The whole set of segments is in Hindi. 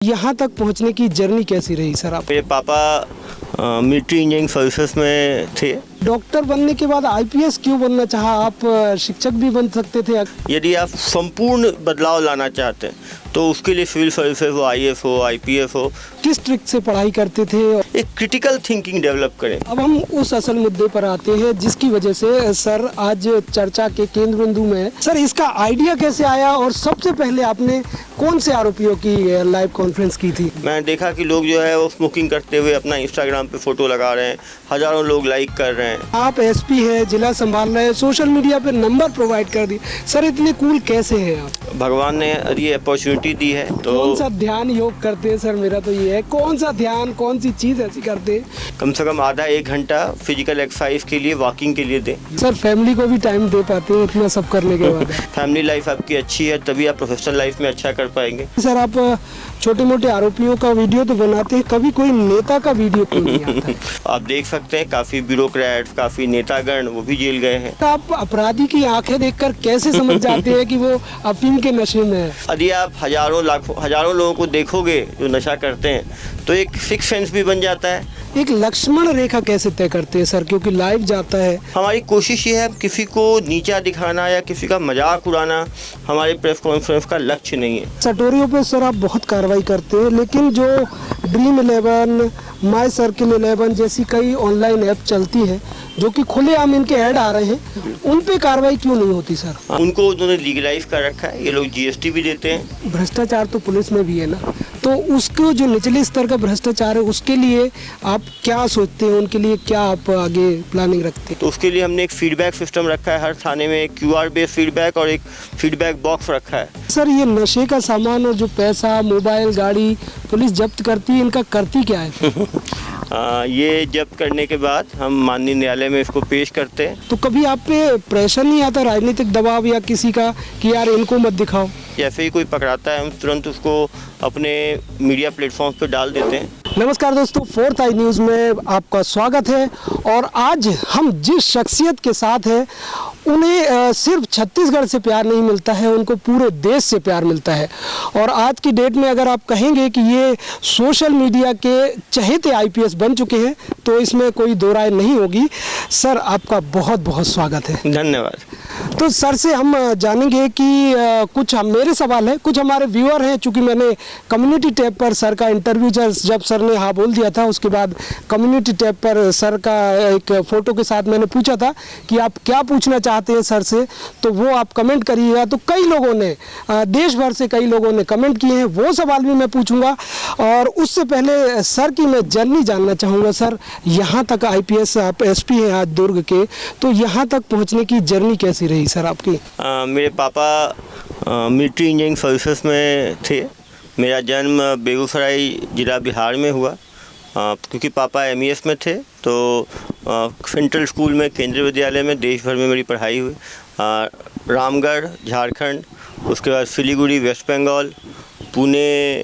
यहाँ तक पहुँचने की जर्नी कैसी रही सर आप? मेरे पापा मिलिट्री इंजीनियरिंग सर्विसेज में थे। डॉक्टर बनने के बाद आईपीएस क्यों बनना चाहा? आप शिक्षक भी बन सकते थे। यदि आप संपूर्ण बदलाव लाना चाहते हैं तो उसके लिए सिविल सर्विसेज हो, आईएएस हो, आईपीएस हो। किस ट्रिक से पढ़ाई करते थे? एक क्रिटिकल थिंकिंग डेवलप करें। अब हम उस असल मुद्दे पर आते हैं जिसकी वजह से सर आज चर्चा के केंद्र बिंदु में है। सर, इसका आइडिया कैसे आया और सबसे पहले आपने कौन से आरोपियों की लाइव कॉन्फ्रेंस की थी? मैंने देखा कि लोग जो है वो स्मोकिंग करते हुए अपना इंस्टाग्राम पे फोटो लगा रहे हैं, हजारों लोग लाइक कर रहे हैं। आप एसपी है, जिला संभाल रहे हैं, सोशल मीडिया पे नंबर प्रोवाइड कर दिए। सर, इतने कूल कैसे हैं आप? भगवान ने ये अपॉर्चुनिटी दी है। तो कौन सा ध्यान योग करते हैं सर? मेरा तो ये है, कौन सा ध्यान, कौन सी चीज ऐसी करते हैं? कम से कम आधा एक घंटा फिजिकल एक्सरसाइज के लिए, वॉकिंग के लिए दें। सर, फैमिली को भी टाइम दे पाते हैं इतना सब करने के बाद? फैमिली लाइफ आपकी अच्छी है तभी आप प्रोफेशनल लाइफ में अच्छा कर पाएंगे। सर, आप छोटे मोटे आरोपियों का वीडियो तो बनाते हैं, कभी कोई नेता का वीडियो क्यों नहीं आता? आप देख सकते हैं काफी ब्यूरोक्रेट्स, काफी नेतागण वो भी जेल गए हैं। आप अपराधी की आंखें देखकर कैसे समझ जाते हैं कि वो अफीम के नशे में है? यदि आप हजारों लोगों को देखोगे जो नशा करते हैं तो एक सिक्स सेंस भी बन जाता है। एक लक्ष्मण रेखा कैसे तय करते हैं सर, क्योंकि लाइव जाता है? हमारी कोशिश ये है किसी को नीचा दिखाना या किसी का मजाक उड़ाना हमारे प्रेस कॉन्फ्रेंस का लक्ष्य नहीं है। सटोरियों पे सर आप बहुत कार्रवाई करते हैं, लेकिन जो Dream11, माई सर्किल 11 जैसी कई ऑनलाइन ऐप चलती है जो कि खुलेआम इनके ऐड आ रहे हैं, उन पे कार्रवाई क्यों नहीं होती सर? उनको उन्होंने लीगलाइज कर रखा है, ये लोग जीएसटी भी देते हैं। भ्रष्टाचार तो पुलिस में भी है ना, तो उसको जो निचले स्तर का भ्रष्टाचार है उसके लिए आप क्या सोचते हैं? उनके लिए क्या आप आगे प्लानिंग रखते हैं? तो उसके लिए हमने एक फीडबैक सिस्टम रखा है। हर थाने में एक QR बेस्ड फीडबैक और एक फीडबैक बॉक्स रखा है। सर, ये नशे का सामान और जो पैसा, मोबाइल, गाड़ी पुलिस जब्त करती है, इनका करती क्या है? ये जब्त करने के बाद हम माननीय न्यायालय में इसको पेश करते हैं। तो कभी आप पे प्रेशर नहीं आता, राजनीतिक दबाव या किसी का, कि यार इनको मत दिखाओ? जैसे ही कोई पकड़ाता है हम तुरंत उसको अपने मीडिया प्लेटफॉर्म पर डाल देते हैं। नमस्कार दोस्तों, फोर्थ आई न्यूज़ में आपका स्वागत है। और आज हम जिस शख्सियत के साथ हैं उन्हें सिर्फ छत्तीसगढ़ से प्यार नहीं मिलता है, उनको पूरे देश से प्यार मिलता है। और आज की डेट में अगर आप कहेंगे कि ये सोशल मीडिया के चहेते आईपीएस बन चुके हैं तो इसमें कोई दो राय नहीं होगी। सर, आपका बहुत बहुत स्वागत है। धन्यवाद। तो सर से हम जानेंगे कि कुछ मेरे सवाल है, कुछ हमारे व्यूअर हैं, चूँकि मैंने कम्युनिटी टैब पर सर का इंटरव्यू जब सर ने हाँ बोल दिया था उसके बाद कम्युनिटी टैब पर सर का एक फ़ोटो के साथ मैंने पूछा था कि आप क्या पूछना चाहते हैं सर से, तो वो आप कमेंट करिएगा। तो कई लोगों ने, देश भर से कई लोगों ने कमेंट किए हैं, वो सवाल भी मैं पूछूंगा। और उससे पहले सर की मैं जर्नी जानना चाहूँगा। सर, यहाँ तक आईपीएस, आप एसपी हैं आज दुर्ग के, तो यहाँ तक पहुँचने की जर्नी कैसी रही सर आपकी? मेरे पापा मिलिट्री इंजीनियरिंग सर्विसेज में थे। मेरा जन्म बेगूसराय जिला बिहार में हुआ। क्योंकि पापा MES में थे तो सेंट्रल स्कूल में, केंद्रीय विद्यालय में देश भर में मेरी पढ़ाई हुई। रामगढ़ झारखंड, उसके बाद सिलीगुड़ी वेस्ट बंगाल, पुणे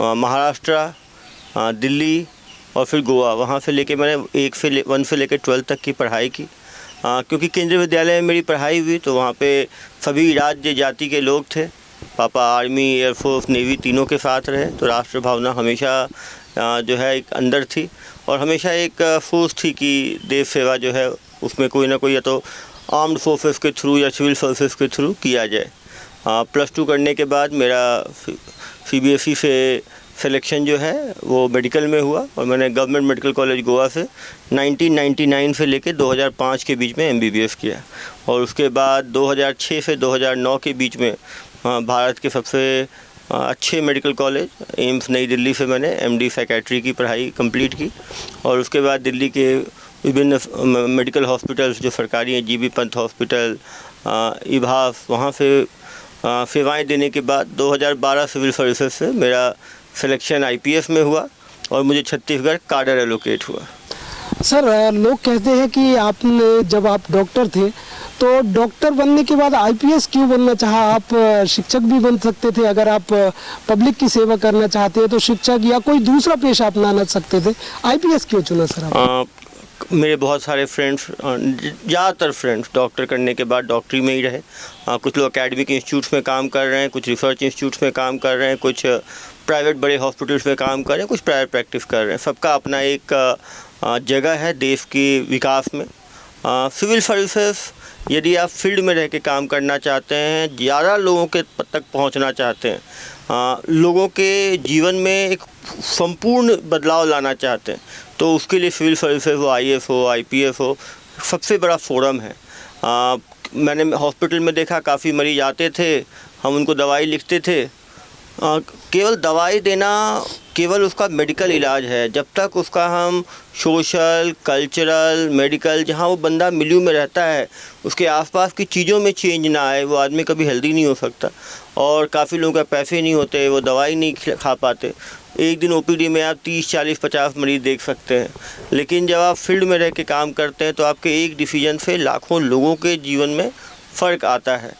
महाराष्ट्र, दिल्ली और फिर गोवा। वहाँ से लेके मैंने 1 से लेकर 12 तक की पढ़ाई की। क्योंकि केंद्रीय विद्यालय में मेरी पढ़ाई हुई तो वहाँ पे सभी राज्य जाति के लोग थे। पापा आर्मी, एयरफोर्स, नेवी तीनों के साथ रहे, तो राष्ट्र भावना हमेशा जो है एक अंदर थी और हमेशा एक फोर्स थी कि देश सेवा जो है उसमें कोई ना कोई या तो आर्म्ड फोर्सेस के थ्रू या सिविल सर्विसेज के थ्रू किया जाए। +2 करने के बाद मेरा CBSE से सिलेक्शन जो है वो मेडिकल में हुआ और मैंने गवर्नमेंट मेडिकल कॉलेज गोवा से 1999 से लेकर 2005 के बीच में MBBS किया। और उसके बाद 2006 से 2009 के बीच में भारत के सबसे अच्छे मेडिकल कॉलेज एम्स नई दिल्ली से मैंने MD साइकेट्री की पढ़ाई कंप्लीट की। और उसके बाद दिल्ली के विभिन्न मेडिकल हॉस्पिटल्स जो सरकारी हैं, GB पंत हॉस्पिटल, इभास, वहाँ से सेवाएं देने के बाद 2012 सिविल सर्विसेज से मेरा सिलेक्शन IPS में हुआ और मुझे छत्तीसगढ़ काडर एलोकेट हुआ। सर, लोग कहते हैं कि आपने, जब आप डॉक्टर थे तो डॉक्टर बनने के बाद आईपीएस क्यों बनना चाहा? आप शिक्षक भी बन सकते थे। अगर आप पब्लिक की सेवा करना चाहते हैं तो शिक्षक या कोई दूसरा पेशा अपनाना सकते थे, आईपीएस क्यों चुना सर आप? मेरे बहुत सारे फ्रेंड्स, ज़्यादातर फ्रेंड्स डॉक्टर करने के बाद डॉक्टरी में ही रहे। कुछ लोग एकेडमिक इंस्टीट्यूट्स में काम कर रहे हैं, कुछ रिसर्च इंस्टीट्यूट्स में काम कर रहे हैं, कुछ प्राइवेट बड़े हॉस्पिटल्स में काम कर रहे हैं, कुछ प्राइवेट प्रैक्टिस कर रहे हैं। सबका अपना एक जगह है देश के विकास में। सिविल सर्विसेज, यदि आप फील्ड में रह के काम करना चाहते हैं, ज़्यादा लोगों के तक पहुंचना चाहते हैं, लोगों के जीवन में एक संपूर्ण बदलाव लाना चाहते हैं, तो उसके लिए सिविल सर्विसेज हो, IAS हो, IPS हो, सबसे बड़ा फोरम है। मैंने हॉस्पिटल में देखा, काफ़ी मरीज आते थे, हम उनको दवाई लिखते थे। केवल दवाई देना केवल उसका मेडिकल इलाज है, जब तक उसका हम सोशल, कल्चरल, मेडिकल, जहाँ वो बंदा मिलियू में रहता है, उसके आसपास की चीज़ों में चेंज ना आए, वो आदमी कभी हेल्दी नहीं हो सकता। और काफ़ी लोगों के पैसे नहीं होते, वो दवाई नहीं खा पाते। एक दिन OPD में आप 30, 40, 50 मरीज़ देख सकते हैं, लेकिन जब आप फील्ड में रह के काम करते हैं तो आपके एक डिसीजन से लाखों लोगों के जीवन में फ़र्क आता है।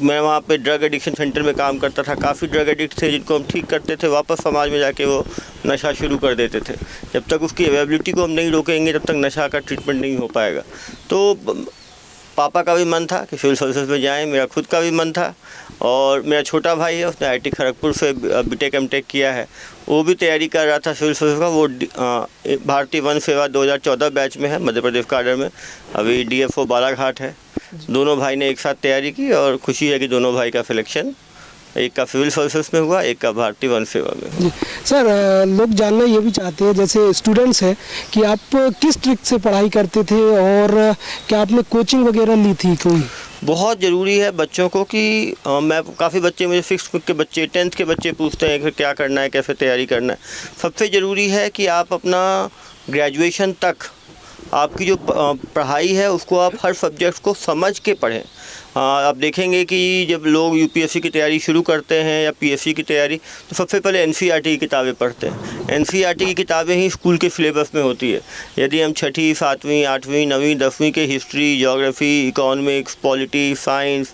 मैं वहाँ पे ड्रग एडिक्शन सेंटर में काम करता था। काफ़ी ड्रग एडिक्ट थे जिनको हम ठीक करते थे, वापस समाज में जाके वो नशा शुरू कर देते थे। जब तक उसकी अवेलेबिलिटी को हम नहीं रोकेंगे, तब तक नशा का ट्रीटमेंट नहीं हो पाएगा। तो पापा का भी मन था कि सिविल सर्विसेज में जाएं, मेरा खुद का भी मन था। और मेरा छोटा भाई है, उसने IIT खड़गपुर से BTech MTech किया है, वो भी तैयारी कर रहा था सिविल सर्विस का। वो भारतीय वन सेवा 2014 बैच में है, मध्य प्रदेश काडर में। अभी DFO बालाघाट है। दोनों भाई ने एक साथ तैयारी की और खुशी है कि दोनों भाई का सिलेक्शन, एक का सिविल सर्विसेज में हुआ, एक का भारतीय वन सेवा में। जी सर, लोग जानना ये भी चाहते हैं, जैसे स्टूडेंट्स हैं, कि आप किस ट्रिक से पढ़ाई करते थे और क्या आपने कोचिंग वगैरह ली थी कोई? बहुत ज़रूरी है बच्चों को कि मैं काफ़ी बच्चे, मुझे 6th के बच्चे, 10th के बच्चे पूछते हैं कि क्या करना है, कैसे तैयारी करना है। सबसे ज़रूरी है कि आप अपना ग्रेजुएशन तक आपकी जो पढ़ाई है उसको आप हर सब्जेक्ट को समझ के पढ़ें। आप देखेंगे कि जब लोग UPSC की तैयारी शुरू करते हैं या PSC की तैयारी, तो सबसे पहले NCERT की किताबें पढ़ते हैं। NCERT की किताबें ही स्कूल के सिलेबस में होती है। यदि हम 6ठी, 7वीं, 8वीं, 9वीं, 10वीं के history, geography, economics, polity, science,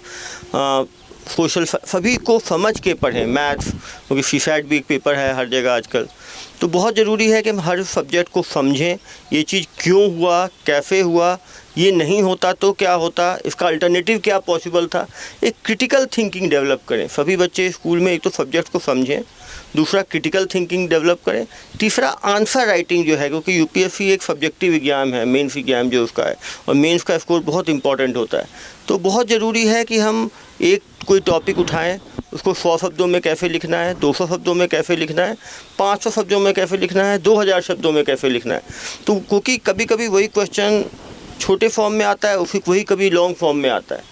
social, सभी को समझ के पढ़ें, मैथ्स, क्योंकि CSAT भी एक पेपर है हर जगह आजकल। तो बहुत ज़रूरी है कि हम हर सब्जेक्ट को समझें, ये चीज़ क्यों हुआ, कैसे हुआ, ये नहीं होता तो क्या होता, इसका अल्टरनेटिव क्या पॉसिबल था। एक क्रिटिकल थिंकिंग डेवलप करें। सभी बच्चे स्कूल में एक तो सब्जेक्ट को समझें, दूसरा क्रिटिकल थिंकिंग डेवलप करें, तीसरा आंसर राइटिंग जो है, क्योंकि UPSC एक सब्जेक्टिव एग्जाम है, मेंस एग्जाम जो उसका है, और मेंस का स्कोर बहुत इंपॉर्टेंट होता है। तो बहुत ज़रूरी है कि हम एक कोई टॉपिक उठाएं, उसको 100 शब्दों में कैसे लिखना है, 200 शब्दों में कैसे लिखना है, 500 शब्दों में कैसे लिखना है, 2000 शब्दों में कैसे लिखना है। तो क्योंकि कभी कभी वही क्वेश्चन छोटे फॉर्म में आता है, उसी वही कभी लॉन्ग फॉर्म में आता है।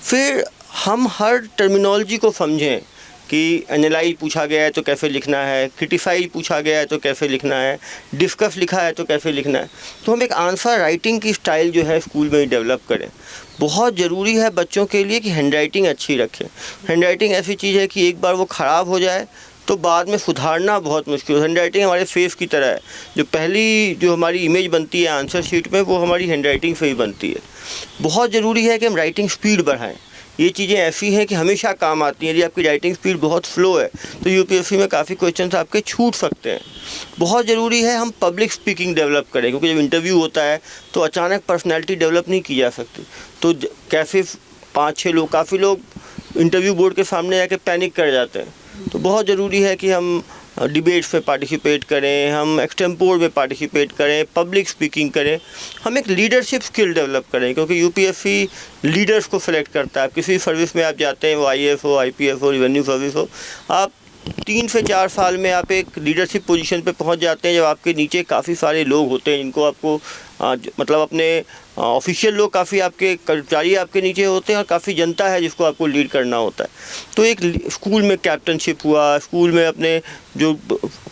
फिर हम हर टर्मिनोलॉजी को समझें कि एनालाइज पूछा गया है तो कैसे लिखना है, क्रिटिसाइज पूछा गया है तो कैसे लिखना है, डिस्कस लिखा है तो कैसे लिखना है। तो हम एक आंसर राइटिंग की स्टाइल जो है स्कूल में ही डेवलप करें। बहुत ज़रूरी है बच्चों के लिए कि हैंड राइटिंग अच्छी रखें। हैंड राइटिंग ऐसी चीज़ है कि एक बार वो ख़राब हो जाए तो बाद में सुधारना बहुत मुश्किल है। हैंड राइटिंग हमारे फेस की तरह है, जो पहली जो हमारी इमेज बनती है आंसर शीट में, वो हमारी हैंड राइटिंग से ही बनती है। बहुत ज़रूरी है कि हम राइटिंग स्पीड बढ़ाएं। ये चीज़ें ऐसी हैं कि हमेशा काम आती हैं। यदि आपकी राइटिंग स्पीड बहुत स्लो है तो UPSC में काफ़ी क्वेश्चंस आपके छूट सकते हैं। बहुत ज़रूरी है हम पब्लिक स्पीकिंग डेवलप करें, क्योंकि जब इंटरव्यू होता है तो अचानक पर्सनैलिटी डेवलप नहीं की जा सकती। तो कैसे 5-6 लोग, काफ़ी लोग इंटरव्यू बोर्ड के सामने जाके पैनिक कर जाते हैं। तो बहुत ज़रूरी है कि हम डिबेट्स में पार्टिसिपेट करें, हम एक्सटेम्पोर में पार्टिसिपेट करें, पब्लिक स्पीकिंग करें, हम एक लीडरशिप स्किल डेवलप करें, क्योंकि UPSC लीडर्स को सेलेक्ट करता है। किसी सर्विस में आप जाते हैं, वो IAS हो, IPS हो, रेवेन्यू सर्विस हो, आप 3 से 4 साल में आप एक लीडरशिप पोजीशन पे पहुंच जाते हैं, जब आपके नीचे काफ़ी सारे लोग होते हैं जिनको आपको मतलब अपने ऑफिशियल लोग काफ़ी आपके कर्मचारी आपके नीचे होते हैं और काफ़ी जनता है जिसको आपको लीड करना होता है। तो एक स्कूल में कैप्टनशिप हुआ, स्कूल में अपने जो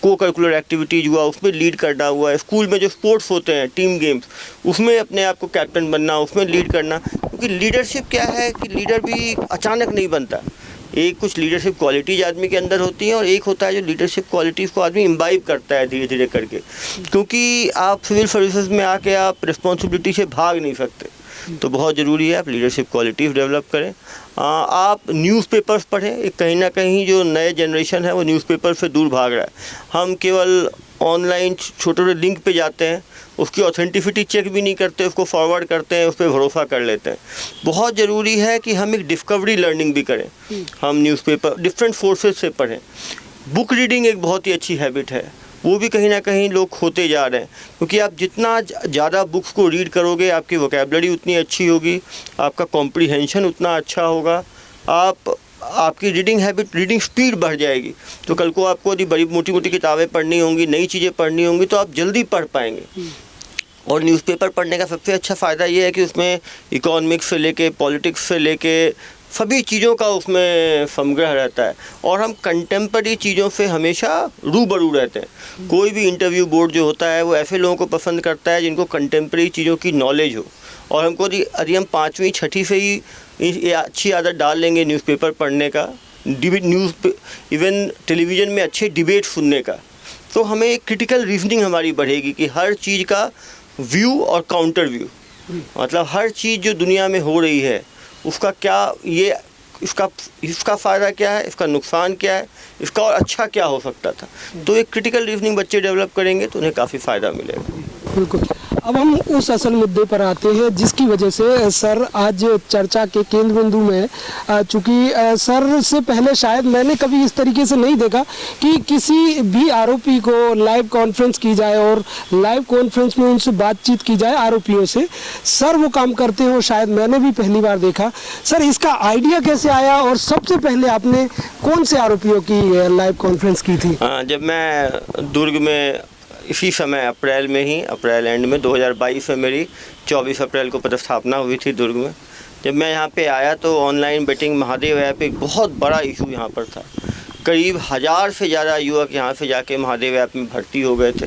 को करिकुलर एक्टिविटीज़ हुआ उसमें लीड करना हुआ, स्कूल में जो स्पोर्ट्स होते हैं, टीम गेम्स, उसमें अपने आप को कैप्टन बनना, उसमें लीड करना। क्योंकि लीडरशिप क्या है कि लीडर भी अचानक नहीं बनता। एक कुछ लीडरशिप क्वालिटीज़ आदमी के अंदर होती हैं और एक होता है जो लीडरशिप क्वालिटीज़ को आदमी इम्बाइब करता है धीरे धीरे करके। क्योंकि आप सिविल सर्विसेज में आके आप रिस्पॉन्सिबिलिटी से भाग नहीं सकते, तो बहुत ज़रूरी है आप लीडरशिप क्वालिटीज़ डेवलप करें। आप न्यूज़पेपर्स पढ़ें। एक कहीं ना कहीं जो नए जनरेशन है वो न्यूज़पेपर से दूर भाग रहा है। हम केवल ऑनलाइन छोटे छोटे लिंक पे जाते हैं, उसकी ऑथेंटिसिटी चेक भी नहीं करते, उसको फॉरवर्ड करते हैं, उस पर भरोसा कर लेते हैं। बहुत ज़रूरी है कि हम एक डिस्कवरी लर्निंग भी करें। हम न्यूज़पेपर डिफरेंट सोर्सेज से पढ़ें। बुक रीडिंग एक बहुत ही अच्छी हैबिट है, वो भी कहीं ना कहीं लोग खोते जा रहे हैं, क्योंकि आप जितना ज़्यादा बुक्स को रीड करोगे आपकी वोकैबुलरी उतनी अच्छी होगी, आपका कॉम्प्रीहेंशन उतना अच्छा होगा, आपकी रीडिंग हैबिट, रीडिंग स्पीड बढ़ जाएगी। तो कल को आपको यदि बड़ी मोटी मोटी किताबें पढ़नी होंगी, नई चीज़ें पढ़नी होंगी, तो आप जल्दी पढ़ पाएंगे। और न्यूज़पेपर पढ़ने का सबसे अच्छा फ़ायदा ये है कि उसमें इकोनॉमिक्स से लेके पॉलिटिक्स से लेके सभी चीज़ों का उसमें संग्रह रहता है, और हम कंटेम्पररी चीज़ों से हमेशा रूबरू रहते हैं। कोई भी इंटरव्यू बोर्ड जो होता है वो ऐसे लोगों को पसंद करता है जिनको कंटेम्पररी चीज़ों की नॉलेज हो, और हमको यदि हम 5वीं 6ठी से ही ये अच्छी आदत डाल लेंगे न्यूज़पेपर पढ़ने का, इवन टेलीविज़न में अच्छे डिबेट सुनने का, तो हमें एक क्रिटिकल रीजनिंग हमारी बढ़ेगी कि हर चीज़ का व्यू और काउंटर व्यू, मतलब हर चीज़ जो दुनिया में हो रही है उसका क्या, ये इसका फ़ायदा क्या है, इसका नुकसान क्या है, इसका और अच्छा क्या हो सकता था। तो एक क्रिटिकल रीजनिंग बच्चे डेवलप करेंगे तो उन्हें काफ़ी फ़ायदा मिलेगा। बिल्कुल। अब हम उस असल मुद्दे पर आते हैं जिसकी वजह से सर आज चर्चा के केंद्र बिंदु में, चूँकि सर से पहले शायद मैंने कभी इस तरीके से नहीं देखा कि किसी भी आरोपी को लाइव कॉन्फ्रेंस की जाए और लाइव कॉन्फ्रेंस में उनसे बातचीत की जाए आरोपियों से। सर वो काम करते हो, शायद मैंने भी पहली बार देखा। सर इसका आइडिया कैसे आया और सबसे पहले आपने कौन से आरोपियों की लाइव कॉन्फ्रेंस की थी? जब मैं दुर्ग में इसी समय अप्रैल में ही, अप्रैल एंड में 2022 में मेरी 24 अप्रैल को पदस्थापना हुई थी दुर्ग में। जब मैं यहाँ पे आया तो ऑनलाइन बेटिंग महादेव ऐप एक बहुत बड़ा इशू यहाँ पर था। करीब 1000 से ज़्यादा युवक यहाँ से जाके महादेव ऐप में भर्ती हो गए थे।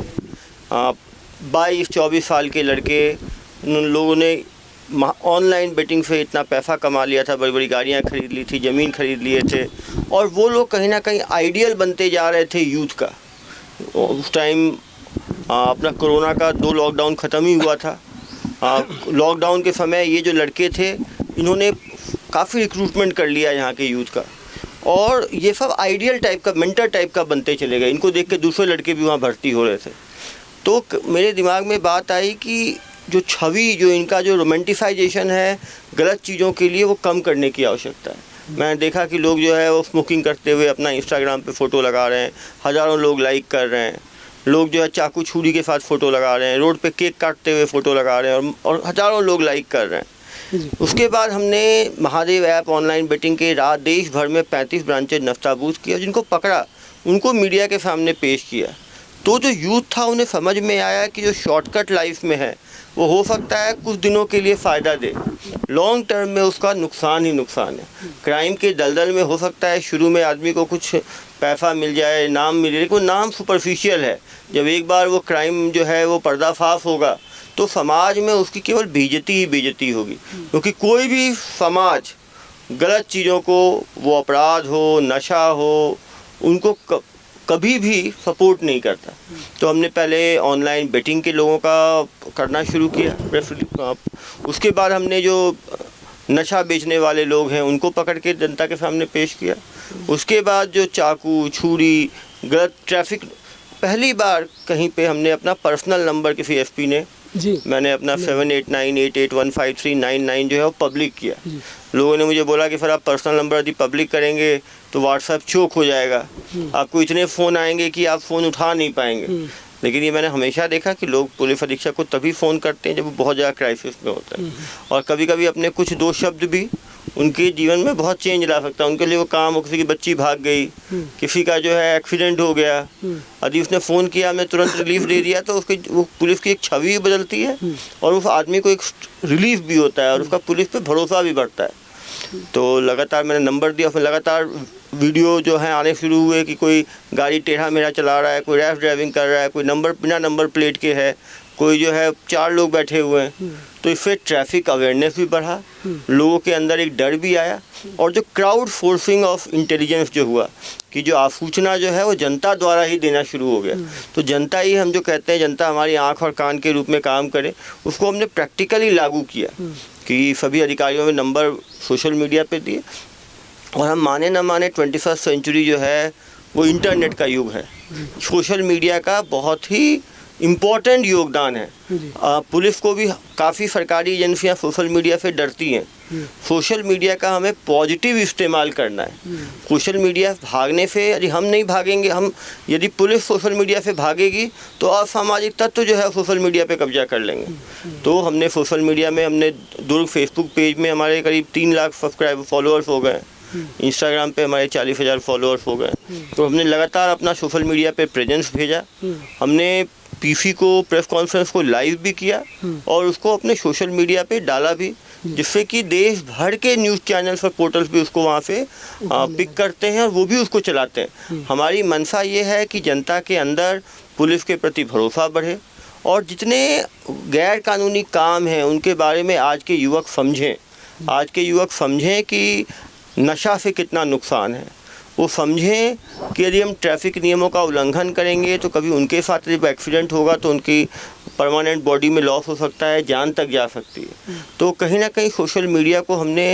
22-24 साल के लड़के, उन लोगों ने ऑनलाइन बेटिंग से इतना पैसा कमा लिया था, बड़ी बड़ी गाड़ियाँ खरीद ली थी, ज़मीन खरीद लिए थे, और वो लोग कहीं ना कहीं आइडियल बनते जा रहे थे यूथ का। उस टाइम अपना कोरोना का 2 लॉकडाउन ख़त्म ही हुआ था। लॉकडाउन के समय ये जो लड़के थे इन्होंने काफ़ी रिक्रूटमेंट कर लिया यहाँ के यूथ का, और ये सब आइडियल टाइप का, मेंटर टाइप का बनते चले गए। इनको देख के दूसरे लड़के भी वहाँ भर्ती हो रहे थे। तो मेरे दिमाग में बात आई कि जो छवि, जो इनका जो रोमांटिसाइजेशन है गलत चीज़ों के लिए, वो कम करने की आवश्यकता है। मैंने देखा कि लोग जो है वो स्मोकिंग करते हुए अपना इंस्टाग्राम पे फ़ोटो लगा रहे हैं, हज़ारों लोग लाइक कर रहे हैं। लोग जो है चाकू छुरी के साथ फ़ोटो लगा रहे हैं, रोड पे केक काटते हुए फ़ोटो लगा रहे हैं, और हज़ारों लोग लाइक कर रहे हैं। उसके बाद हमने महादेव ऐप ऑनलाइन बेटिंग के रात देश भर में 35 ब्रांचेज नफ्ताबूद किया, जिनको पकड़ा उनको मीडिया के सामने पेश किया। तो जो यूथ था उन्हें समझ में आया कि जो शॉर्टकट लाइफ में है वो हो सकता है कुछ दिनों के लिए फ़ायदा दे, लॉन्ग टर्म में उसका नुकसान ही नुकसान है। क्राइम के दलदल में हो सकता है शुरू में आदमी को कुछ पैसा मिल जाए, नाम मिले, लेकिन वो नाम सुपरफिशियल है। जब एक बार वो क्राइम जो है वो पर्दाफाश होगा तो समाज में उसकी केवल बेइज्जती ही बेइज्जती होगी, क्योंकि कोई भी समाज गलत चीज़ों को, वो अपराध हो, नशा हो, उनको कभी भी सपोर्ट नहीं करता। तो हमने पहले ऑनलाइन बेटिंग के लोगों का करना शुरू किया। उसके बाद हमने जो नशा बेचने वाले लोग हैं उनको पकड़ के जनता के सामने पेश किया। उसके बाद जो चाकू छुरी, गलत ट्रैफिक, पहली बार कहीं पे हमने अपना पर्सनल नंबर किसी एसपी ने जी, मैंने अपना 7898815399 जो है वो पब्लिक किया। लोगों ने मुझे बोला कि सर आप पर्सनल नंबर यदि पब्लिक करेंगे तो व्हाट्सएप चोक हो जाएगा, आपको इतने फ़ोन आएंगे कि आप फ़ोन उठा नहीं पाएंगे। लेकिन ये मैंने हमेशा देखा कि लोग पुलिस अधीक्षक को तभी फ़ोन करते हैं जब वो बहुत ज़्यादा क्राइसिस में होता है, और कभी कभी अपने कुछ 2 शब्द भी उनके जीवन में बहुत चेंज ला सकता है। उनके लिए वो काम हो, किसी की बच्ची भाग गई, किसी का जो है एक्सीडेंट हो गया, यदि उसने फ़ोन किया, मैं तुरंत रिलीफ दे दिया, तो उसकी वो पुलिस की एक छवि भी बदलती है और उस आदमी को एक रिलीफ भी होता है और उसका पुलिस पे भरोसा भी बढ़ता है। तो लगातार मैंने नंबर दिया, फिर लगातार वीडियो जो है आने शुरू हुए कि कोई गाड़ी टेढ़ा मेढ़ा चला रहा है, कोई रैश ड्राइविंग कर रहा है, कोई नंबर बिना नंबर प्लेट के है, कोई जो है 4 लोग बैठे हुए हैं। तो इससे ट्रैफिक अवेयरनेस भी बढ़ा, लोगों के अंदर एक डर भी आया, और जो क्राउड फोर्सिंग ऑफ इंटेलिजेंस जो हुआ कि जो आसूचना जो है वो जनता द्वारा ही देना शुरू हो गया। तो जनता ही, हम जो कहते हैं जनता हमारी आँख और कान के रूप में काम करे, उसको हमने प्रैक्टिकली लागू किया कि सभी अधिकारियों में नंबर सोशल मीडिया पे दिए। और हम माने ना माने 21st सेंचुरी जो है वो इंटरनेट का युग है, सोशल मीडिया का बहुत ही इम्पोर्टेंट योगदान है। जी। पुलिस को भी काफ़ी सरकारी एजेंसियां सोशल मीडिया से डरती हैं। सोशल मीडिया का हमें पॉजिटिव इस्तेमाल करना है। सोशल मीडिया भागने से यदि हम नहीं भागेंगे, यदि पुलिस सोशल मीडिया से भागेगी तो असामाजिक तत्व जो है सोशल मीडिया पे कब्जा कर लेंगे। तो हमने सोशल मीडिया में हमने दुर्ग फेसबुक पेज में हमारे करीब 3 लाख सब्सक्राइबर फॉलोअर्स हो गए। इंस्टाग्राम पे हमारे 40,000 फॉलोअर्स हो गए। तो हमने लगातार अपना सोशल मीडिया पे प्रेजेंस भेजा। हमने पीसी को प्रेस कॉन्फ्रेंस को लाइव भी किया और उसको अपने सोशल मीडिया पे डाला भी, जिससे कि देश भर के न्यूज़ चैनल्स और पोर्टल्स भी उसको वहाँ से पिक करते हैं और वो भी उसको चलाते हैं। हमारी मंशा ये है कि जनता के अंदर पुलिस के प्रति भरोसा बढ़े और जितने गैर कानूनी काम हैं उनके बारे में आज के युवक समझें। आज के युवक समझें कि नशा से कितना नुकसान है। वो समझें कि यदि हम ट्रैफिक नियमों का उल्लंघन करेंगे तो कभी उनके साथ जब एक्सीडेंट होगा तो उनकी परमानेंट बॉडी में लॉस हो सकता है, जान तक जा सकती है। तो कहीं ना कहीं सोशल मीडिया को हमने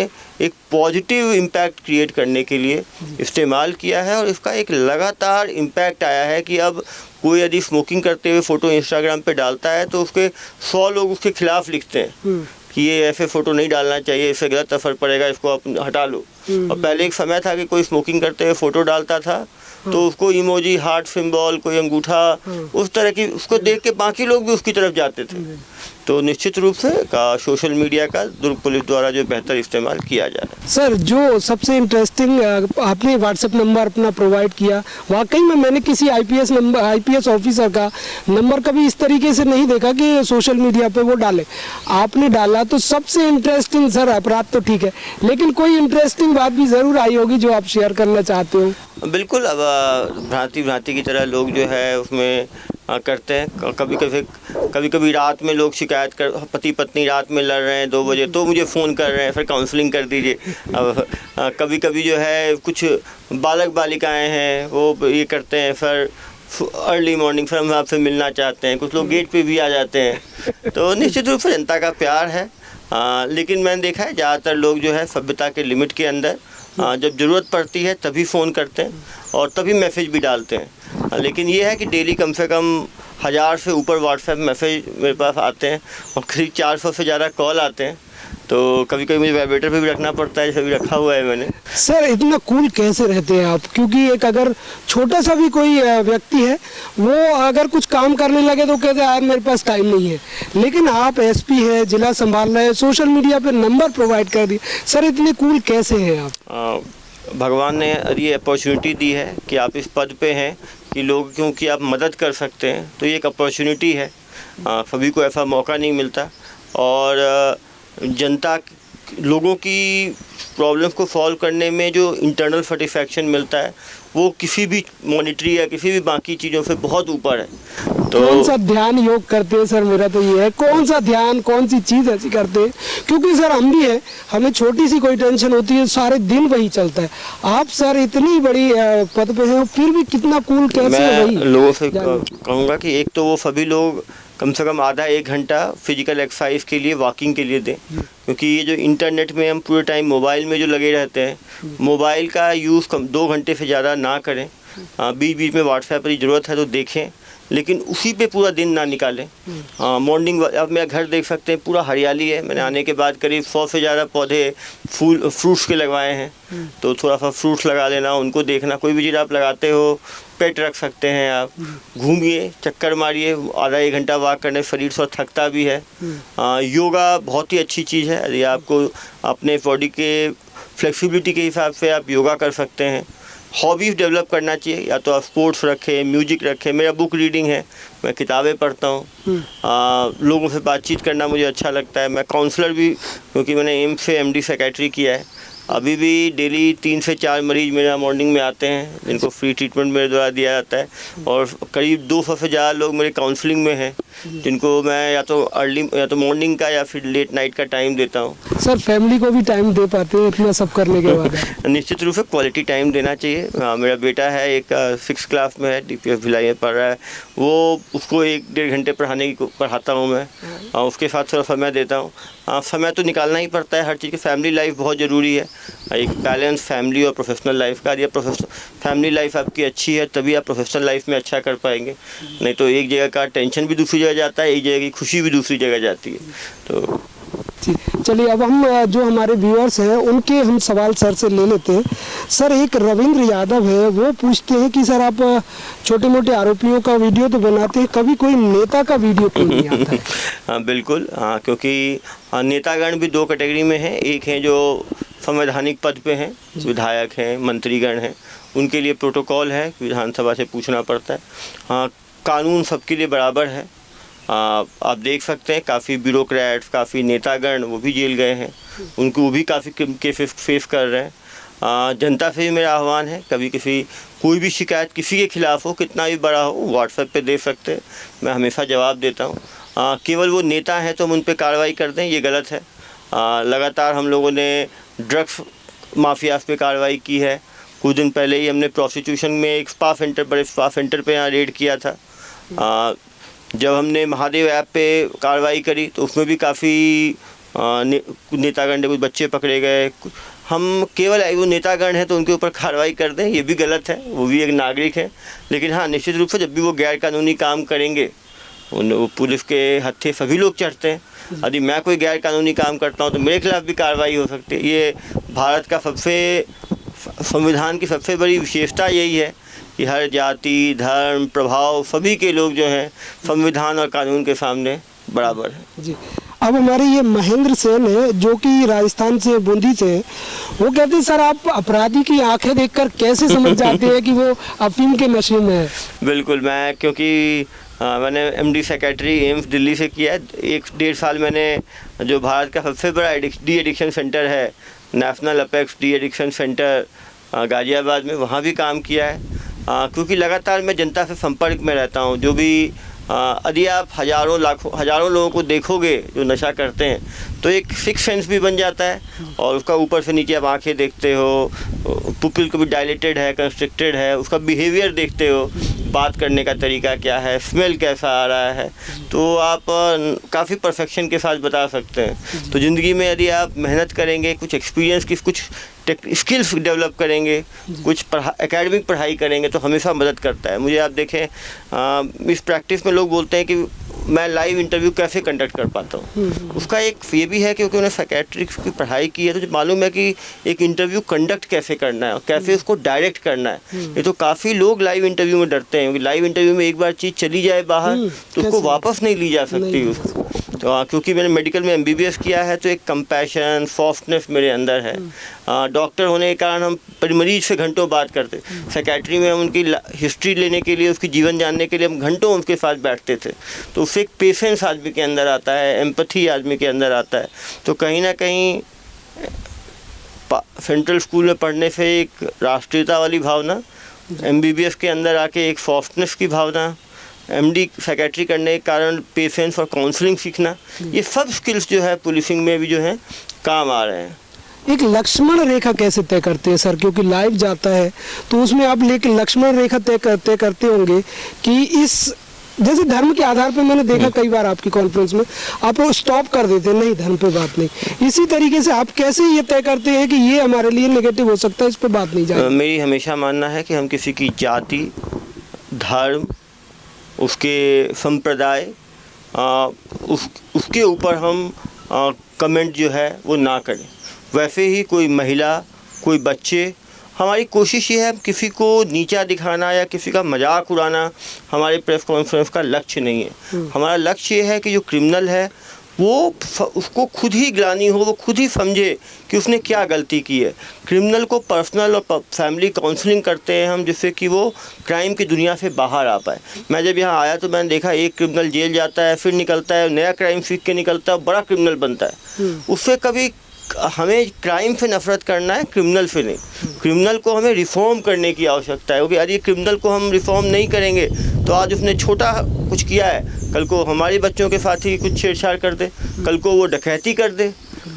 एक पॉजिटिव इम्पैक्ट क्रिएट करने के लिए इस्तेमाल किया है और इसका एक लगातार इम्पैक्ट आया है कि अब कोई यदि स्मोकिंग करते हुए फ़ोटो इंस्टाग्राम पे डालता है तो उसके 100 लोग उसके खिलाफ लिखते हैं कि ये ऐसे फ़ोटो नहीं डालना चाहिए, इससे गलत असर पड़ेगा, इसको आप हटा लो। और पहले एक समय था कि कोई स्मोकिंग करते हुए फ़ोटो डालता था तो उसको इमोजी, हार्ट सिंबल, कोई अंगूठा, उस तरह की उसको देख के बाकी लोग भी उसकी तरफ जाते थे। तो निश्चित रूप से सोशल मीडिया का दुर्ग पुलिस द्वारा जो बेहतर इस्तेमाल किया जा रहा है। सर, जो सबसे इंटरेस्टिंग आपने व्हाट्सएप नंबर अपना प्रोवाइड किया, वाकई में मैंने किसी आईपीएस ऑफिसर का नंबर कभी इस तरीके से नहीं देखा कि सोशल मीडिया पे वो डाले। आपने डाला तो सबसे इंटरेस्टिंग, सर अपराध तो ठीक है लेकिन कोई इंटरेस्टिंग बात भी ज़रूर आई होगी जो आप शेयर करना चाहते हो। बिल्कुल। अब भ्रांति की तरह लोग जो है उसमें करते हैं। कभी कभी रात में लोग शिकायत कर, पति पत्नी रात में लड़ रहे हैं 2 बजे तो मुझे फ़ोन कर रहे हैं, फिर काउंसलिंग कर दीजिए। अब कभी कभी जो है कुछ बालक बालिकाएं हैं वो ये करते हैं, फिर अर्ली मॉर्निंग फिर हम आपसे मिलना चाहते हैं, कुछ लोग गेट पे भी आ जाते हैं। तो निश्चित रूप से जनता का प्यार है। लेकिन मैंने देखा है ज़्यादातर लोग जो है सभ्यता के लिमिट के अंदर जब ज़रूरत पड़ती है तभी फ़ोन करते हैं और तभी मैसेज भी डालते हैं। लेकिन ये है कि डेली कम से कम 1000 से ऊपर व्हाट्सएप मैसेज मेरे पास आते हैं और करीब 400 से ज़्यादा कॉल आते हैं। तो कभी कभी मुझे वाइब्रेटर पे भी रखना पड़ता है, जैसे भी रखा हुआ है मैंने। सर, इतना कूल कैसे रहते हैं आप? क्योंकि एक अगर छोटा सा भी कोई व्यक्ति है वो अगर कुछ काम करने लगे तो कहते हैं मेरे पास टाइम नहीं है, लेकिन आप एसपी है, जिला संभाल रहे हैं, सोशल मीडिया पे नंबर प्रोवाइड कर दिए। सर, इतने कूल कैसे हैं आप? भगवान ने ये अपॉर्चुनिटी दी है कि आप इस पद पे हैं कि लोग क्योंकि आप मदद कर सकते हैं, तो ये एक अपॉर्चुनिटी है। सभी को ऐसा मौका नहीं मिलता और जनता लोगों की प्रॉब्लम्स को सॉल्व करने में जो इंटरनल सेटिस्फैक्शन मिलता है वो किसी भी मॉनिटरी या किसी भी बाकी चीज़ों से बहुत ऊपर है। तो कौन सा ध्यान योग करते हैं सर? मेरा तो ये है, कौन सा ध्यान, कौन सी चीज़ ऐसी करते हैं? क्योंकि सर हम भी हैं, हमें छोटी सी कोई टेंशन होती है सारे दिन वही चलता है। आप सर इतनी बड़ी पद पे हैं फिर भी कितना कूल कैसे? मैं लोगों से कहूँगा कि एक तो वो सभी लोग कम से कम आधा 1 घंटा फिजिकल एक्सरसाइज के लिए, वॉकिंग के लिए दें, क्योंकि ये जो इंटरनेट में हम पूरे टाइम मोबाइल में जो लगे रहते हैं, मोबाइल का यूज़ 2 घंटे से ज़्यादा ना करें। बीच बीच में व्हाट्सएप की ज़रूरत है तो देखें, लेकिन उसी पे पूरा दिन ना निकालें। मॉर्निंग, अब मेरा घर देख सकते हैं पूरा हरियाली है। मैंने आने के बाद करीब 100 से ज़्यादा पौधे फ्रूट्स के लगवाए हैं, तो थोड़ा सा फ्रूट्स लगा लेना, उनको देखना। कोई भी चीज़ आप लगाते हो, पेट रख सकते हैं आप, घूमिए, चक्कर मारिए, आधा 1 घंटा वॉक करने शरीर थोड़ा थकता भी है। योगा बहुत ही अच्छी चीज़ है। यदि आपको अपने बॉडी के फ्लेक्सिबिलिटी के हिसाब से आप योगा कर सकते हैं। हॉबीज़ डेवलप करना चाहिए, या तो आप स्पोर्ट्स रखें, म्यूजिक रखें। मेरा बुक रीडिंग है, मैं किताबें पढ़ता हूँ। लोगों से बातचीत करना मुझे अच्छा लगता है। मैं काउंसलर भी, क्योंकि मैंने एम्स से MD साइकेट्री किया है। अभी भी डेली 3 से 4 मरीज मेरा मॉर्निंग में आते हैं जिनको फ्री ट्रीटमेंट मेरे द्वारा दिया जाता है, और करीब 200 से ज़्यादा लोग मेरे काउंसलिंग में हैं जिनको मैं या तो मॉर्निंग का या फिर लेट नाइट का टाइम देता हूँ। सर, फैमिली को भी टाइम दे पाते हैं इतना सब करने के बाद? निश्चित रूप से क्वालिटी टाइम देना चाहिए। मेरा बेटा है, एक 6th क्लास में है, DPS भिलाई में पढ़ रहा है, वो उसको 1-1.5 घंटे पढ़ाता हूँ मैं, उसके साथ थोड़ा समय देता हूँ। समय तो निकालना ही पड़ता है हर चीज़ की, फैमिली लाइफ बहुत ज़रूरी है। एक बैलेंस फैमिली और प्रोफेशनल लाइफ का। यदि फैमिली लाइफ आपकी अच्छी है तभी आप प्रोफेशनल लाइफ में अच्छा कर पाएंगे, नहीं तो एक जगह का टेंशन भी दूसरी जगह जाता है, एक जगह की खुशी भी दूसरी जगह जाती है। तो जी, चलिए अब हम जो हमारे व्यूअर्स हैं उनके हम सवाल सर से ले लेते हैं। सर, एक रविंद्र यादव है, वो पूछते हैं कि सर आप छोटे मोटे आरोपियों का वीडियो तो बनाते हैं, कभी कोई नेता का वीडियो क्यों नहीं आता है? हाँ बिल्कुल, हाँ, क्योंकि नेतागण भी दो कैटेगरी में हैं। एक हैं जो संवैधानिक पद पे हैं, विधायक हैं, मंत्रीगण हैं, उनके लिए प्रोटोकॉल है, विधानसभा से पूछना पड़ता है। हाँ, कानून सबके लिए बराबर है। आप देख सकते हैं काफ़ी ब्यूरोक्रेट्स, काफ़ी नेतागण वो भी जेल गए हैं, उनको भी काफ़ी केसेस फेस कर रहे हैं। जनता से भी मेरा आह्वान है, कभी कोई भी शिकायत किसी के खिलाफ हो, कितना भी बड़ा हो, व्हाट्सएप पे दे सकते हैं, मैं हमेशा जवाब देता हूँ। केवल वो नेता हैं तो हम उन पर कार्रवाई कर दें, ये गलत है। लगातार हम लोगों ने ड्रग्स माफियाज पे कार्रवाई की है। कुछ दिन पहले ही हमने प्रोस्टिट्यूशन में एक बड़े स्पा सेंटर पे यहाँ रेड किया था। जब हमने महादेव ऐप पे कार्रवाई करी तो उसमें भी काफ़ी नेतागण, कुछ बच्चे पकड़े गए। हम केवल वो नेतागण हैं तो उनके ऊपर कार्रवाई कर दें, ये भी गलत है, वो भी एक नागरिक है। लेकिन हाँ, निश्चित रूप से जब भी वो गैर कानूनी काम करेंगे, वो पुलिस के हत्थे सभी लोग चढ़ते हैं। यदि मैं कोई गैर कानूनी काम करता हूँ तो मेरे खिलाफ भी कार्रवाई हो सकती है। ये भारत का संविधान की सबसे बड़ी विशेषता यही है कि हर जाति, धर्म, प्रभाव सभी के लोग जो हैं संविधान और कानून के सामने बराबर हैं। जी, अब हमारे ये महेंद्र सेन है जो कि राजस्थान से, बूंदी से, वो कहते हैं सर आप अपराधी की आंखें देखकर कैसे समझ जाते हैं कि वो अफीम के नशे में है? बिल्कुल, मैं क्योंकि मैंने MD सेक्रेटरी एम्स दिल्ली से किया है। 1-1.5 साल मैंने जो भारत का सबसे बड़ा डी एडिक्शन सेंटर है, national apex de addiction centre Ghaziabad में, वहाँ भी काम किया है। क्योंकि लगातार मैं जनता से संपर्क में रहता हूँ। जो भी यदि आप हज़ारों लोगों को देखोगे जो नशा करते हैं तो एक सिक्स सेंस भी बन जाता है, और उसका ऊपर से नीचे आप आंखें देखते हो, पुपिल कभी डायलेटेड है, कंस्ट्रिक्टेड है, उसका बिहेवियर देखते हो, बात करने का तरीका क्या है, स्मेल कैसा आ रहा है, तो आप काफ़ी परफेक्शन के साथ बता सकते हैं। तो ज़िंदगी में यदि आप मेहनत करेंगे, कुछ एक्सपीरियंस की कुछ स्किल्स डेवलप करेंगे, कुछ एकेडमिक पढ़ाई करेंगे तो हमेशा मदद करता है। मुझे आप देखें, इस प्रैक्टिस में लोग बोलते हैं कि मैं लाइव इंटरव्यू कैसे कंडक्ट कर पाता हूँ। उसका एक ये भी है क्योंकि उन्हें साइकेट्रिक्स की पढ़ाई की है, तो मालूम है कि एक इंटरव्यू कंडक्ट कैसे करना है और कैसे उसको डायरेक्ट करना है। ये तो काफ़ी लोग लाइव इंटरव्यू में डरते हैं, क्योंकि लाइव इंटरव्यू में एक बार चीज़ चली जाए बाहर तो उसको वापस नहीं ली जा सकती उसको। तो क्योंकि मैंने मेडिकल में MBBS किया है तो एक कंपैशन, सॉफ्टनेस मेरे अंदर है। डॉक्टर होने के कारण हम मरीज से घंटों बात करते, साइकेट्री में हम उनकी हिस्ट्री लेने के लिए, उसकी जीवन जानने के लिए हम घंटों उनके साथ बैठते थे। तो उससे एक पेशेंस आदमी के अंदर आता है, एम्पैथी आदमी के अंदर आता है। तो कहीं ना कहीं सेंट्रल स्कूल में पढ़ने से एक राष्ट्रीयता वाली भावना, MBBS के अंदर आके एक सॉफ्टनेस की भावना, MD साइकेट्री करने के कारण पेशेंस और काउंसलिंग सीखना, ये सब स्किल्स जो है पुलिसिंग में भी जो है काम आ रहे हैं। एक लक्ष्मण रेखा कैसे तय करते हैं सर, क्योंकि लाइव जाता है तो उसमें आप लेके लक्ष्मण रेखा तय करते होंगे कि इस, जैसे धर्म के आधार पर मैंने देखा कई बार आपकी कॉन्फ्रेंस में आप लोग स्टॉप कर देते हैं, नहीं धर्म पे बात नहीं। इसी तरीके से आप कैसे ये तय करते हैं कि ये हमारे लिए नेगेटिव हो सकता है, इस पर बात नहीं जाए? मेरी हमेशा मानना है कि हम किसी की जाति, धर्म, उसके संप्रदाय, उसके ऊपर हम कमेंट जो है वो ना करें। वैसे ही कोई महिला, कोई बच्चे, हमारी कोशिश ये है किसी को नीचा दिखाना या किसी का मजाक उड़ाना हमारे प्रेस कॉन्फ्रेंस का लक्ष्य नहीं है। हमारा लक्ष्य ये है कि जो क्रिमिनल है वो उसको खुद ही ग्लानि हो, वो खुद ही समझे कि उसने क्या गलती की है। क्रिमिनल को पर्सनल और फैमिली काउंसलिंग करते हैं हम, जिससे कि वो क्राइम की दुनिया से बाहर आ पाए। मैं जब यहाँ आया तो मैंने देखा एक क्रिमिनल जेल जाता है, फिर निकलता है, नया क्राइम सीख के निकलता है, बड़ा क्रिमिनल बनता है। उससे कभी हमें क्राइम से नफरत करना है, क्रिमिनल से नहीं। क्रिमिनल को हमें रिफॉर्म करने की आवश्यकता है, क्योंकि यदि क्रिमिनल को हम रिफॉर्म नहीं करेंगे तो आज उसने छोटा कुछ किया है, कल को हमारे बच्चों के साथ ही कुछ छेड़छाड़ कर दे, कल को वो डकैती कर दे,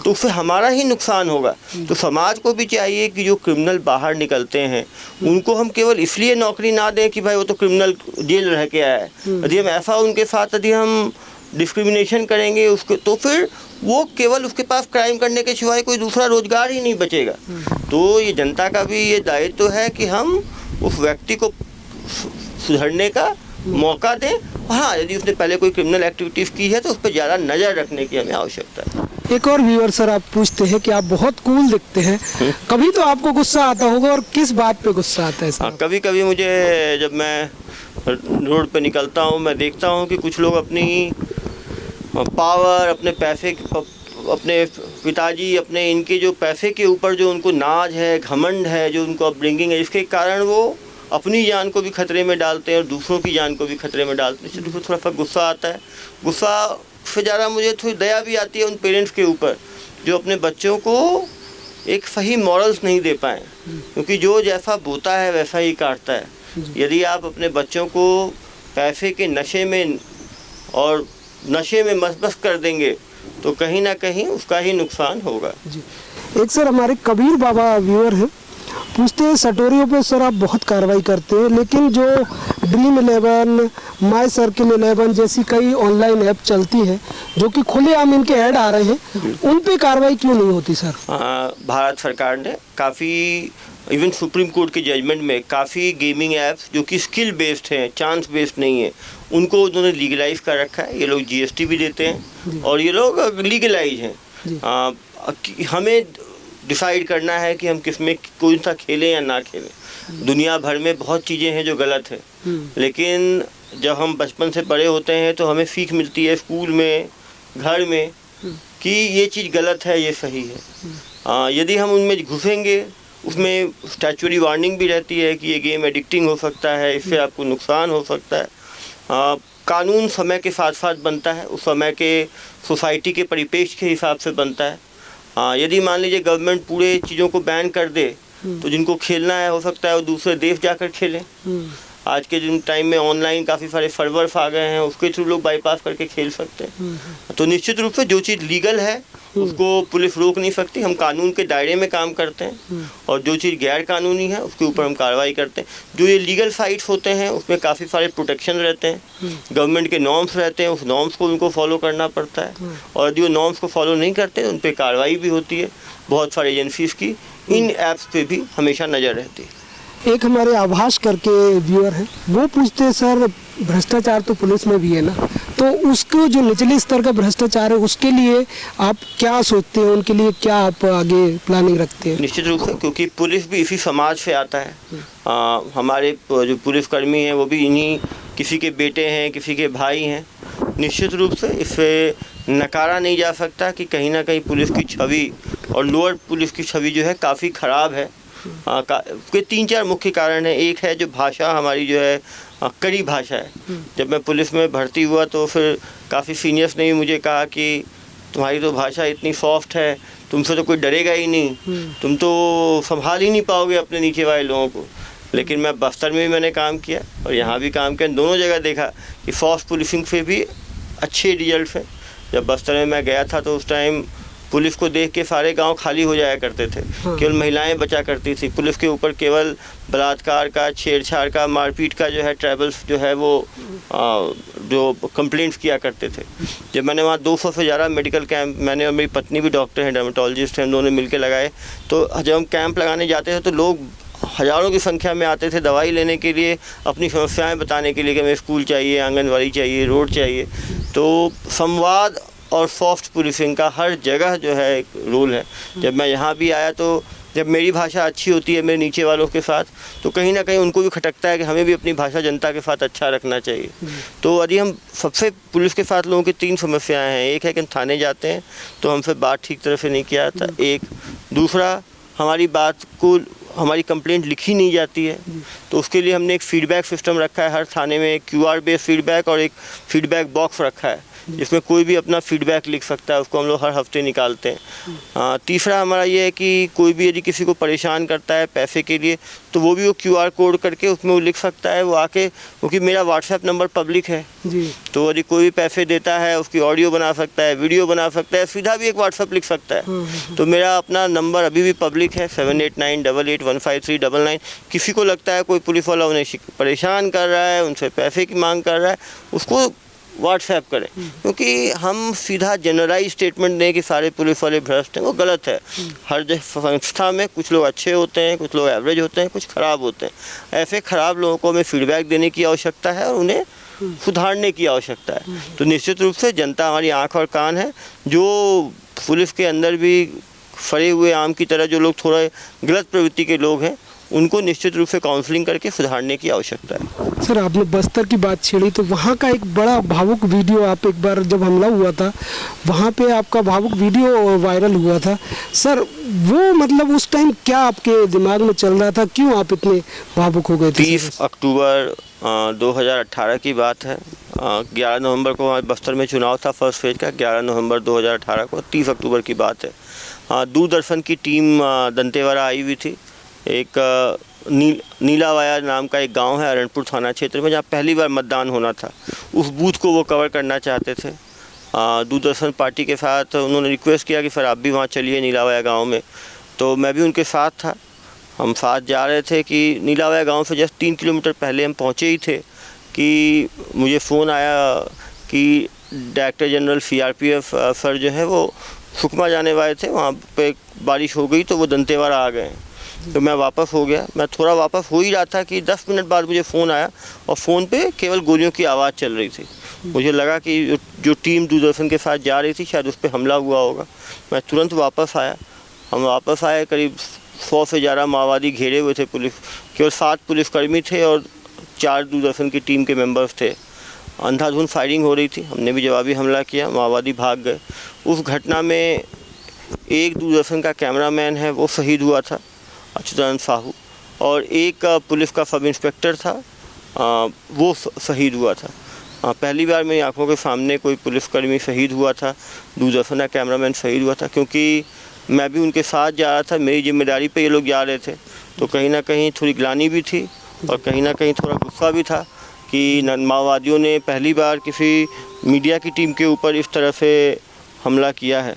तो उससे हमारा ही नुकसान होगा। तो समाज को भी चाहिए कि जो क्रिमिनल बाहर निकलते हैं उनको हम केवल इसलिए नौकरी ना दें कि भाई वो तो क्रिमिनल जेल रह के आया है। यदि हम ऐसा उनके साथ यदि हम डिस्क्रिमिनेशन करेंगे उसको, तो फिर वो केवल उसके पास क्राइम करने के सिवाय कोई दूसरा रोजगार ही नहीं बचेगा। तो ये जनता का भी ये दायित्व है कि हम उस व्यक्ति को सुधरने का मौका दें। हाँ, यदि उसने पहले कोई क्रिमिनल एक्टिविटीज़ की है तो उस पर ज़्यादा नज़र रखने की हमें आवश्यकता है। एक और व्यूअर सर आप पूछते हैं कि आप बहुत कूल दिखते हैं, कभी तो आपको गुस्सा आता होगा, और किस बात पे गुस्सा आता है सर? हाँ, कभी कभी मुझे, जब मैं रोड पे निकलता हूँ, मैं देखता हूँ कि कुछ लोग अपनी पावर, अपने पैसे, अपने पिताजी, अपने इनके जो पैसे के ऊपर जो उनको नाज है, घमंड है, जो उनको अपब्रिंगिंग है, इसके कारण वो अपनी जान को भी खतरे में डालते हैं और दूसरों की जान को भी खतरे में डालते हैं। इसलिए थोड़ा सा गुस्सा आता है। गुस्सा से ज़्यादा मुझे थोड़ी दया भी आती है उन पेरेंट्स के ऊपर जो अपने बच्चों को एक सही मॉरल्स नहीं दे पाए, क्योंकि जो जैसा बोता है वैसा ही काटता है। यदि आप अपने बच्चों को पैसे के नशे में और नशे में मस्त कर देंगे तो कहीं ना कहीं उसका ही नुकसान होगा। जी। एक सर हमारे कबीर बाबा व्यूअर हैं, पूछते हैं सटोरियों पे सर आप बहुत कार्रवाई करते हैं, लेकिन जो ड्रीम 11, माई सर्किल 11 जैसी कई ऑनलाइन ऐप चलती है जो कि खुलेआम इनके ऐड आ रहे हैं, उन पे कार्रवाई क्यों नहीं होती सर? भारत सरकार ने काफ़ी, इवन सुप्रीम कोर्ट के जजमेंट में काफ़ी गेमिंग ऐप्स जो कि स्किल बेस्ड हैं, चांस बेस्ड नहीं है, उनको उन्होंने लीगलाइज कर रखा है। ये लोग GST भी देते हैं और ये लोग लीगलाइज हैं। हमें डिसाइड करना है कि हम किस में कौन सा खेलें या ना खेलें। दुनिया भर में बहुत चीज़ें हैं जो गलत है, लेकिन जब हम बचपन से बड़े होते हैं तो हमें सीख मिलती है स्कूल में, घर में, कि ये चीज़ गलत है, ये सही है। यदि हम उनमें घुसेंगे, उसमें स्टैच्यूटरी वार्निंग भी रहती है कि ये गेम एडिक्टिंग हो सकता है, इससे आपको नुकसान हो सकता है। कानून समय के साथ साथ बनता है, उस समय के सोसाइटी के परिपेक्ष के हिसाब से बनता है। यदि मान लीजिए गवर्नमेंट पूरे चीज़ों को बैन कर दे तो जिनको खेलना है हो सकता है वो दूसरे देश जाकर खेलें। आज के जिन टाइम में ऑनलाइन काफ़ी सारे सर्वर्स आ गए हैं, उसके थ्रू लोग बाईपास करके खेल सकते हैं। तो निश्चित रूप से जो चीज़ लीगल है उसको पुलिस रोक नहीं सकती। हम कानून के दायरे में काम करते हैं और जो चीज़ गैर कानूनी है उसके ऊपर हम कार्रवाई करते हैं। जो ये लीगल साइट्स होते हैं उसमें काफ़ी सारे प्रोटेक्शन रहते हैं, गवर्नमेंट के नॉर्म्स रहते हैं, उस नॉर्म्स को उनको फॉलो करना पड़ता है और यदि वो नॉर्म्स को फॉलो नहीं करते उन पर कार्रवाई भी होती है। बहुत सारी एजेंसीज़ की इन ऐप्स पे भी हमेशा नज़र रहती है। एक हमारे आभास करके व्यूअर हैं, वो पूछते हैं सर भ्रष्टाचार तो पुलिस में भी है ना, तो उसको जो निचले स्तर का भ्रष्टाचार है उसके लिए आप क्या सोचते हैं, उनके लिए क्या आप आगे प्लानिंग रखते हैं? निश्चित रूप से, क्योंकि पुलिस भी इसी समाज से आता है। हमारे जो पुलिसकर्मी हैं वो भी इन्हीं, किसी के बेटे हैं, किसी के भाई हैं। निश्चित रूप से इससे नकारा नहीं जा सकता कि कहीं ना कहीं पुलिस की छवि और लोअर पुलिस की छवि जो है काफ़ी ख़राब है। के 3-4 मुख्य कारण हैं। एक है जो भाषा हमारी जो है कड़ी भाषा है। जब मैं पुलिस में भर्ती हुआ तो फिर काफ़ी सीनियर्स ने भी मुझे कहा कि तुम्हारी तो भाषा इतनी सॉफ्ट है, तुमसे तो कोई डरेगा ही नहीं, तुम तो संभाल ही नहीं पाओगे अपने नीचे वाले लोगों को। लेकिन मैं बस्तर में भी मैंने काम किया और यहाँ भी काम किया, दोनों जगह देखा कि सॉफ्ट पुलिसिंग से भी अच्छे रिजल्ट हैं। जब बस्तर में मैं गया था तो उस टाइम पुलिस को देख के सारे गांव खाली हो जाया करते थे, केवल महिलाएं बचा करती थी। पुलिस के ऊपर केवल बलात्कार का, छेड़छाड़ का, मारपीट का जो है ट्राइबल्स जो है वो जो कंप्लेंट्स किया करते थे। जब मैंने वहाँ 200 से ज़्यादा मेडिकल कैंप, मैंने और मेरी पत्नी भी डॉक्टर हैं, डर्मेटोलॉजिस्ट हैं, हम दोनों ने मिल के लगाए। तो जब हम कैंप लगाने जाते थे तो लोग हज़ारों की संख्या में आते थे दवाई लेने के लिए, अपनी समस्याएं बताने के लिए कि हमें स्कूल चाहिए, आंगनवाड़ी चाहिए, रोड चाहिए। तो संवाद और सॉफ्ट पुलिसिंग का हर जगह जो है एक रोल है। जब मैं यहाँ भी आया तो जब मेरी भाषा अच्छी होती है मेरे नीचे वालों के साथ, तो कहीं ना कहीं उनको भी खटकता है कि हमें भी अपनी भाषा जनता के साथ अच्छा रखना चाहिए। तो यदि हम सबसे पुलिस के साथ लोगों की 3 समस्याएं हैं। एक है कि हम थाने जाते हैं तो हमसे बात ठीक तरह से नहीं किया जाता, एक दूसरा हमारी बात को, हमारी कंप्लेंट लिखी नहीं जाती है, तो उसके लिए हमने एक फीडबैक सिस्टम रखा है। हर थाने में एक QR बेस्ड फीडबैक और एक फीडबैक बॉक्स रखा है जिसमें कोई भी अपना फीडबैक लिख सकता है, उसको हम लोग हर हफ्ते निकालते हैं। तीसरा हमारा ये है कि कोई भी यदि किसी को परेशान करता है पैसे के लिए तो वो भी वो QR कोड करके उसमें वो लिख सकता है, वो आके, क्योंकि मेरा WhatsApp नंबर पब्लिक है जी, तो यदि कोई भी पैसे देता है उसकी ऑडियो बना सकता है, वीडियो बना सकता है, सीधा भी एक WhatsApp लिख सकता है। तो मेरा अपना नंबर अभी भी पब्लिक है 7898815399। किसी को लगता है कोई पुलिस वाला उन्हें परेशान कर रहा है, उनसे पैसे की मांग कर रहा है, उसको व्हाट्सएप करें, क्योंकि हम सीधा जनरलाइज स्टेटमेंट दें कि सारे पुलिस वाले भ्रष्ट हैं, वो गलत है। हर संस्था में कुछ लोग अच्छे होते हैं, कुछ लोग एवरेज होते हैं, कुछ ख़राब होते हैं। ऐसे ख़राब लोगों को हमें फीडबैक देने की आवश्यकता है और उन्हें सुधारने की आवश्यकता है। तो निश्चित रूप से जनता हमारी आँख और कान है। जो पुलिस के अंदर भी फरे हुए आम की तरह जो लोग थोड़ा गलत प्रवृत्ति के लोग हैं, उनको निश्चित रूप से काउंसलिंग करके सुधारने की आवश्यकता है। सर, आपने बस्तर की बात छेड़ी तो वहाँ का एक बड़ा भावुक वीडियो, आप एक बार जब हमला हुआ था वहाँ पे आपका भावुक वीडियो वायरल हुआ था। सर, वो मतलब उस टाइम क्या आपके दिमाग में चल रहा था, क्यों आप इतने भावुक हो गए थे? 30 अक्टूबर 2018 की बात है। 11 नवंबर को हमारे बस्तर में चुनाव था फर्स्ट फेज का, 11 नवंबर 2018 को। 30 अक्टूबर की बात है। दूरदर्शन की टीम दंतेवाड़ा आई हुई थी। एक नीलावाया नाम का एक गांव है अरणपुर थाना क्षेत्र में, जहां पहली बार मतदान होना था। उस बूथ को वो कवर करना चाहते थे। दूरदर्शन पार्टी के साथ उन्होंने रिक्वेस्ट किया कि सर आप भी वहां चलिए नीलावाया गांव में। तो मैं भी उनके साथ था। हम साथ जा रहे थे कि नीलावाया गांव से जस्ट 3 किलोमीटर पहले हम पहुंचे ही थे कि मुझे फ़ोन आया कि डायरेक्टर जनरल CRPF सर जो है वो सुकमा जाने वाले थे। वहाँ पे बारिश हो गई तो वो दंतेवाड़ा आ गए। तो मैं वापस हो गया। मैं थोड़ा वापस हो ही रहा था कि 10 मिनट बाद मुझे फ़ोन आया और फ़ोन पे केवल गोलियों की आवाज़ चल रही थी। मुझे लगा कि जो टीम दूरदर्शन के साथ जा रही थी शायद उस पर हमला हुआ होगा। मैं तुरंत वापस आया। हम वापस आए, करीब 100 से ज़्यादा माओवादी घेरे हुए थे। पुलिस केवल 7 पुलिसकर्मी थे और 4 दूरदर्शन की टीम के मेंबर्स थे। अंधाधुंध फायरिंग हो रही थी। हमने भी जवाबी हमला किया, माओवादी भाग गए। उस घटना में एक दूरदर्शन का कैमरामैन है वो शहीद हुआ था, अच्युतानंद साहू, और एक पुलिस का सब इंस्पेक्टर था, वो शहीद हुआ था। पहली बार मेरी आंखों के सामने कोई पुलिसकर्मी शहीद हुआ था, दूरदर्शन का कैमरामैन शहीद हुआ था। क्योंकि मैं भी उनके साथ जा रहा था, मेरी जिम्मेदारी पे ये लोग जा रहे थे, तो कहीं ना कहीं थोड़ी ग्लानि भी थी और कहीं ना कहीं थोड़ा गुस्सा भी था कि माओवादियों ने पहली बार किसी मीडिया की टीम के ऊपर इस तरह से हमला किया है।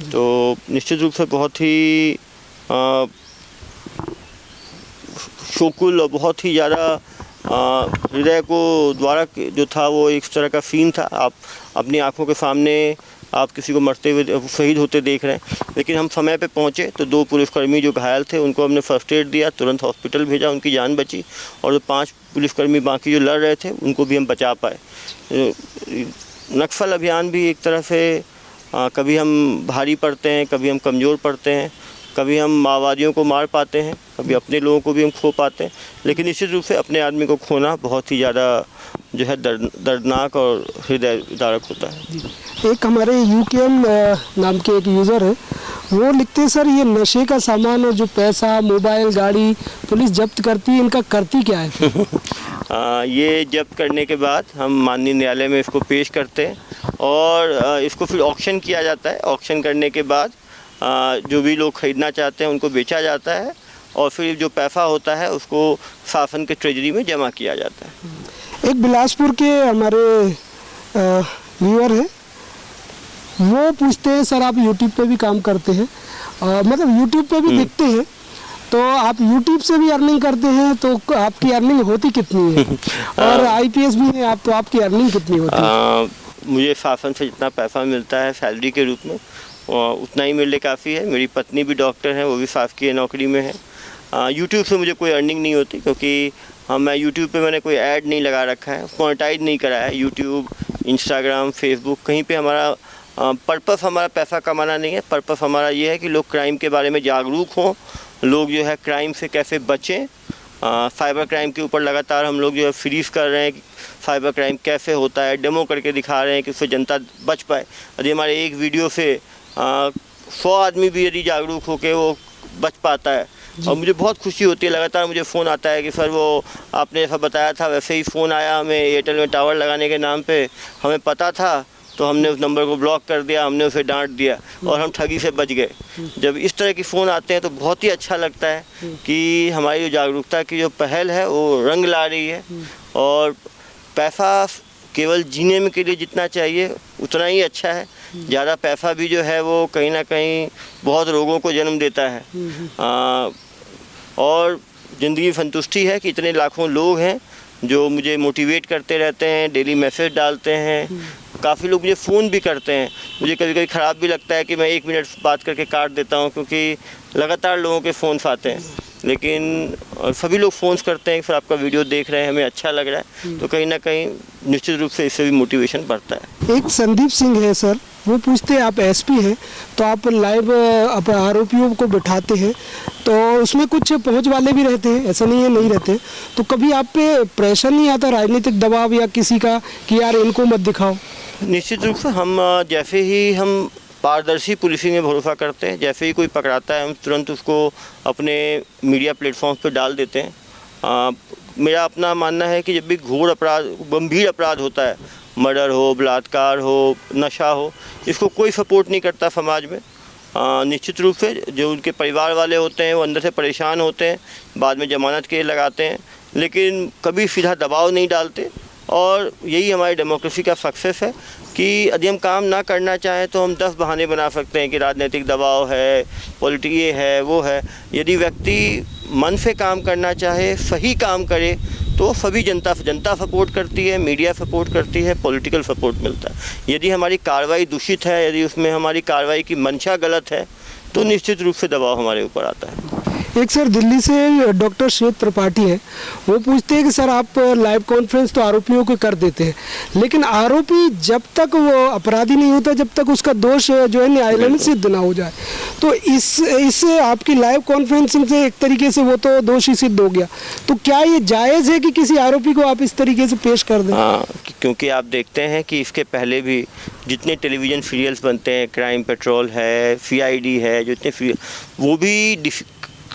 तो निश्चित रूप से बहुत ही शोकुल और बहुत ही ज़्यादा हृदय को द्वारा जो था वो एक तरह का सीन था। आप अपनी आंखों के सामने आप किसी को मरते हुए शहीद होते देख रहे हैं। लेकिन हम समय पे पहुंचे तो 2 पुलिसकर्मी जो घायल थे उनको हमने फर्स्ट एड दिया, तुरंत हॉस्पिटल भेजा, उनकी जान बची। और जो 5 पुलिसकर्मी बाकी जो लड़ रहे थे उनको भी हम बचा पाए। नक्सल अभियान भी एक तरह से कभी हम भारी पड़ते हैं, कभी हम कमज़ोर पड़ते हैं, कभी हम माओवादियों को मार पाते हैं, कभी अपने लोगों को भी हम खो पाते हैं। लेकिन निश्चित रूप से अपने आदमी को खोना बहुत ही ज़्यादा जो है दर्दनाक और हृदय विदारक होता है। एक हमारे UKM नाम के एक यूज़र है, वो लिखते हैं सर ये नशे का सामान और जो पैसा, मोबाइल, गाड़ी पुलिस जब्त करती है, इनका करती क्या है? ये जब्त करने के बाद हम माननीय न्यायालय में इसको पेश करते हैं और इसको फिर ऑक्शन किया जाता है। ऑक्शन करने के बाद जो भी लोग ख़रीदना चाहते हैं उनको बेचा जाता है और फिर जो पैसा होता है उसको शासन के ट्रेजरी में जमा किया जाता है। एक बिलासपुर के हमारे व्यूअर हैं, वो पूछते हैं सर आप YouTube पे भी काम करते हैं, मतलब YouTube पे भी दिखते हैं, तो आप YouTube से भी अर्निंग करते हैं, तो आपकी अर्निंग होती कितनी है? और IPS भी हैं आप, तो आपकी अर्निंग कितनी होती है? मुझे शासन से जितना पैसा मिलता है सैलरी के रूप में उतना ही मेरे लिए काफ़ी है। मेरी पत्नी भी डॉक्टर है, वो भी शासकीय नौकरी में है। YouTube से मुझे कोई अर्निंग नहीं होती क्योंकि मैं YouTube पे मैंने कोई ऐड नहीं लगा रखा है, मोनेटाइज नहीं करा है। YouTube, Instagram, Facebook कहीं पे हमारा पर्पस हमारा पैसा कमाना नहीं है। पर्पस हमारा ये है कि लोग क्राइम के बारे में जागरूक हों, लोग जो है क्राइम से कैसे बचें। साइबर क्राइम के ऊपर लगातार हम लोग जो है सीरीज़ कर रहे हैं कि साइबर क्राइम कैसे होता है, डेमो करके दिखा रहे हैं कि उससे जनता बच पाए। यदि हमारे एक वीडियो से 100 आदमी भी यदि जागरूक होकर वो बच पाता है, और मुझे बहुत खुशी होती है। लगातार मुझे फ़ोन आता है कि सर वो आपने जैसा बताया था वैसे ही फ़ोन आया हमें, एयरटेल में टावर लगाने के नाम पे हमें पता था तो हमने उस नंबर को ब्लॉक कर दिया, हमने उसे डांट दिया और हम ठगी से बच गए। जब इस तरह की फ़ोन आते हैं तो बहुत ही अच्छा लगता है कि हमारी जो जागरूकता की जो पहल है वो रंग ला रही है। और पैसा केवल जीने में के लिए जितना चाहिए उतना ही अच्छा है। ज़्यादा पैसा भी जो है वो कहीं ना कहीं बहुत रोगों को जन्म देता है। और ज़िंदगी संतुष्टि है कि इतने लाखों लोग हैं जो मुझे मोटिवेट करते रहते हैं, डेली मैसेज डालते हैं। काफ़ी लोग मुझे फ़ोन भी करते हैं। मुझे कभी कभी ख़राब भी लगता है कि मैं 1 मिनट बात करके काट देता हूँ, क्योंकि लगातार लोगों के फ़ोन्स आते हैं। लेकिन सभी लोग फ़ोन्स करते हैं, फिर आपका वीडियो देख रहे हैं, हमें अच्छा लग रहा है, तो कहीं ना कहीं निश्चित रूप से इससे भी मोटिवेशन बढ़ता है। एक संदीप सिंह है सर, वो पूछते हैं आप एसपी हैं तो आप लाइव आरोपियों को बिठाते हैं, तो उसमें कुछ पहुंच वाले भी रहते हैं, ऐसा नहीं है नहीं रहते, तो कभी आप पे प्रेशर नहीं आता राजनीतिक दबाव या किसी का कि यार इनको मत दिखाओ? निश्चित रूप से हम जैसे ही हम पारदर्शी पुलिसिंग में भरोसा करते हैं, जैसे ही कोई पकड़ाता है हम तुरंत उसको अपने मीडिया प्लेटफॉर्म्स पर डाल देते हैं। मेरा अपना मानना है कि जब भी घोर अपराध, गंभीर अपराध होता है, मर्डर हो, बलात्कार हो, नशा हो, इसको कोई सपोर्ट नहीं करता समाज में। निश्चित रूप से जो उनके परिवार वाले होते हैं वो अंदर से परेशान होते हैं, बाद में जमानत के लगाते हैं, लेकिन कभी सीधा दबाव नहीं डालते। और यही हमारी डेमोक्रेसी का सक्सेस है कि यदि हम काम ना करना चाहें तो हम 10 बहाने बना सकते हैं कि राजनीतिक दबाव है, पॉलिटिक ये है, वो है। यदि व्यक्ति मन से काम करना चाहे, सही काम करे, तो सभी जनता सपोर्ट करती है, मीडिया सपोर्ट करती है, पॉलिटिकल सपोर्ट मिलता है। यदि हमारी कार्रवाई दूषित है, यदि उसमें हमारी कार्रवाई की मंशा गलत है, तो निश्चित रूप से दबाव हमारे ऊपर आता है। एक सर दिल्ली से डॉक्टर श्वेत त्रिपाठी है, वो पूछते हैं कि सर आप लाइव कॉन्फ्रेंस तो आरोपियों को कर देते हैं, लेकिन आरोपी जब तक वो अपराधी नहीं होता, जब तक उसका दोष जो है न्यायालय में सिद्ध ना हो जाए, तो इस आपकी लाइव कॉन्फ्रेंसिंग से एक तरीके से वो तो दोषी सिद्ध हो गया, तो क्या ये जायज़ है कि किसी आरोपी को आप इस तरीके से पेश कर दें? हाँ, क्योंकि आप देखते हैं कि इसके पहले भी जितने टेलीविज़न सीरियल्स बनते हैं, क्राइम पेट्रोल है, CID है, जितने वो भी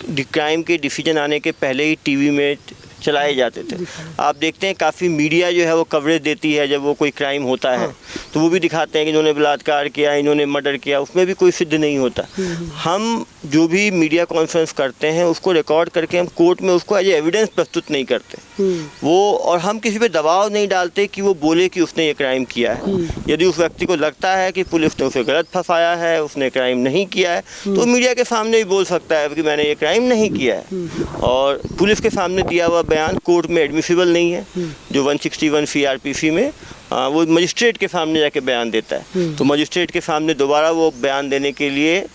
क्राइम के डिसीजन आने के पहले ही टीवी में चलाए जाते थे। आप देखते हैं काफ़ी मीडिया जो है वो कवरेज देती है जब वो कोई क्राइम होता है, तो वो भी दिखाते हैं कि इन्होंने बलात्कार किया, इन्होंने मर्डर किया, उसमें भी कोई सिद्ध नहीं होता। हम जो भी मीडिया कॉन्फ्रेंस करते हैं उसको रिकॉर्ड करके हम कोर्ट में उसको एज एविडेंस प्रस्तुत नहीं करते वो, और हम किसी पे दबाव नहीं डालते कि वो बोले कि उसने ये क्राइम किया है। यदि उस व्यक्ति को लगता है कि पुलिस ने उसे गलत फंसाया है, उसने क्राइम नहीं किया है, तो मीडिया के सामने भी बोल सकता है कि मैंने ये क्राइम नहीं किया है, और पुलिस के सामने दिया हुआ बयान कोर्ट में एडमिसिबल नहीं है। जो 161 CRPC में वो मजिस्ट्रेट के सामने जाके बयान देता है, तो मजिस्ट्रेट के सामने दोबारा वो बयान देने के लिए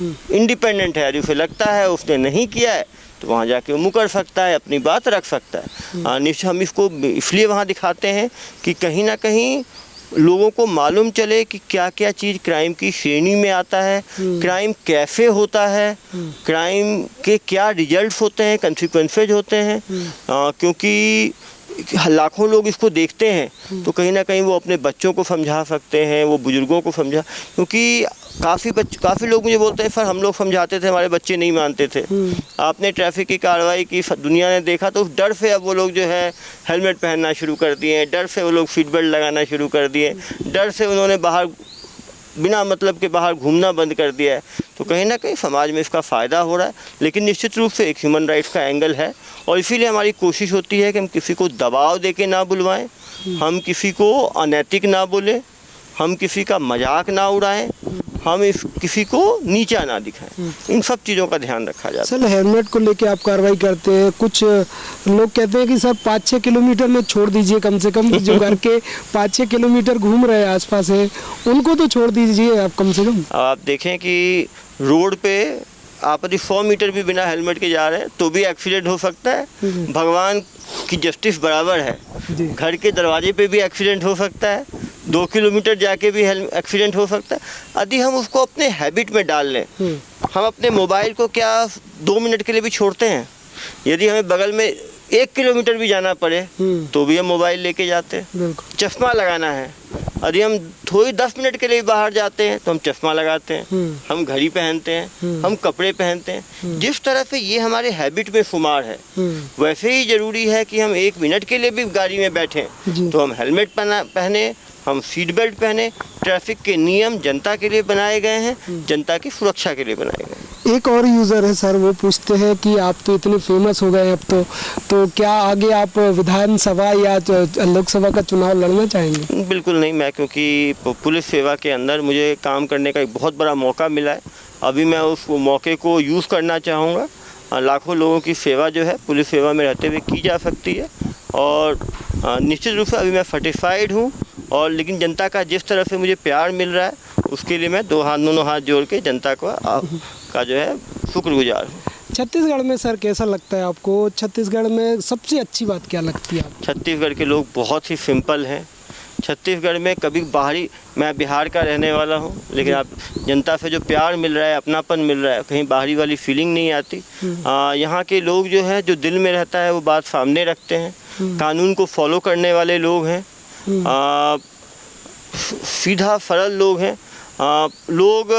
इंडिपेंडेंट है। यदि उसे लगता है उसने नहीं किया है तो वहाँ जाके वो मुकर सकता है, अपनी बात रख सकता है। निश्चय हम इसको इसलिए वहाँ दिखाते हैं कि कहीं ना कहीं लोगों को मालूम चले कि क्या क्या चीज़ क्राइम की श्रेणी में आता है, क्राइम कैसे होता है, क्राइम के क्या रिजल्ट्स होते हैं, कंसिक्वेंसेज होते हैं। क्योंकि लाखों लोग इसको देखते हैं, तो कहीं ना कहीं वो अपने बच्चों को समझा सकते हैं, वो बुजुर्गों को समझा, क्योंकि काफ़ी लोग मुझे बोलते हैं सर हम लोग समझाते थे, हमारे बच्चे नहीं मानते थे। आपने ट्रैफिक की कार्रवाई की, दुनिया ने देखा, तो उस डर से अब वो लोग जो है हेलमेट पहनना शुरू कर दिए हैं, डर से वो लोग सीट बेल्ट लगाना शुरू कर दिए, डर से उन्होंने बाहर बिना मतलब के बाहर घूमना बंद कर दिया है। तो कहीं ना कहीं समाज में इसका फ़ायदा हो रहा है, लेकिन निश्चित रूप से एक ह्यूमन राइट्स का एंगल है, और इसीलिए हमारी कोशिश होती है कि हम किसी को दबाव दे के ना बुलवाएं, हम किसी को अनैतिक ना बोलें, हम किसी का मजाक ना उड़ाएं, हम किसी को नीचा ना दिखाएं। इन सब चीज़ों का ध्यान रखा जाता है। सर हेलमेट को लेके आप कार्रवाई करते हैं, कुछ लोग कहते हैं कि सर 5-6 किलोमीटर में छोड़ दीजिए, कम से कम जो घर के 5-6 किलोमीटर घूम रहे हैं आसपास है उनको तो छोड़ दीजिए आप कम से कम। आप देखें कि रोड पे आप यदि 100 मीटर भी बिना हेलमेट के जा रहे हैं तो भी एक्सीडेंट हो सकता है। भगवान की जस्टिस बराबर है, घर के दरवाजे पे भी एक्सीडेंट हो सकता है, 2 किलोमीटर जाके भी एक्सीडेंट हो सकता है। यदि हम उसको अपने हैबिट में डाल लें, हम अपने मोबाइल को क्या 2 मिनट के लिए भी छोड़ते हैं? यदि हमें बगल में 1 किलोमीटर भी जाना पड़े तो भी हम मोबाइल लेके जाते हैं। चश्मा लगाना है, यदि हम थोड़ी 10 मिनट के लिए बाहर जाते हैं तो हम चश्मा लगाते हैं, हम घड़ी पहनते हैं, हम कपड़े पहनते हैं। जिस तरह से ये हमारे हैबिट में शुमार है, वैसे ही ज़रूरी है कि हम 1 मिनट के लिए भी गाड़ी में बैठें तो हम हेलमेट पहने, हम सीट बेल्ट पहने। ट्रैफिक के नियम जनता के लिए बनाए गए हैं, जनता की सुरक्षा के लिए बनाए गए हैं। एक और यूज़र है सर, वो पूछते हैं कि आप तो इतने फेमस हो गए अब तो क्या आगे आप विधानसभा या लोकसभा का चुनाव लड़ना चाहेंगे? बिल्कुल नहीं, मैं क्योंकि पुलिस सेवा के अंदर मुझे काम करने का एक बहुत बड़ा मौका मिला है, अभी मैं उस मौके को यूज़ करना चाहूँगा। लाखों लोगों की सेवा जो है पुलिस सेवा में रहते हुए की जा सकती है, और निश्चित रूप से अभी मैं सर्टिफाइड हूँ, और लेकिन जनता का जिस तरह से मुझे प्यार मिल रहा है उसके लिए मैं दोनों हाथ जोड़ के जनता का जो है शुक्रगुजार हूँ। छत्तीसगढ़ में सर कैसा लगता है आपको? छत्तीसगढ़ में सबसे अच्छी बात क्या लगती है आपको? छत्तीसगढ़ के लोग बहुत ही सिंपल हैं। छत्तीसगढ़ में कभी बाहरी, मैं बिहार का रहने वाला हूँ, लेकिन आप जनता से जो प्यार मिल रहा है, अपनापन मिल रहा है, कहीं बाहरी वाली फीलिंग नहीं आती। यहाँ के लोग जो है, जो दिल में रहता है वो बात सामने रखते हैं, कानून को फॉलो करने वाले लोग हैं, सीधा सरल लोग हैं। लोग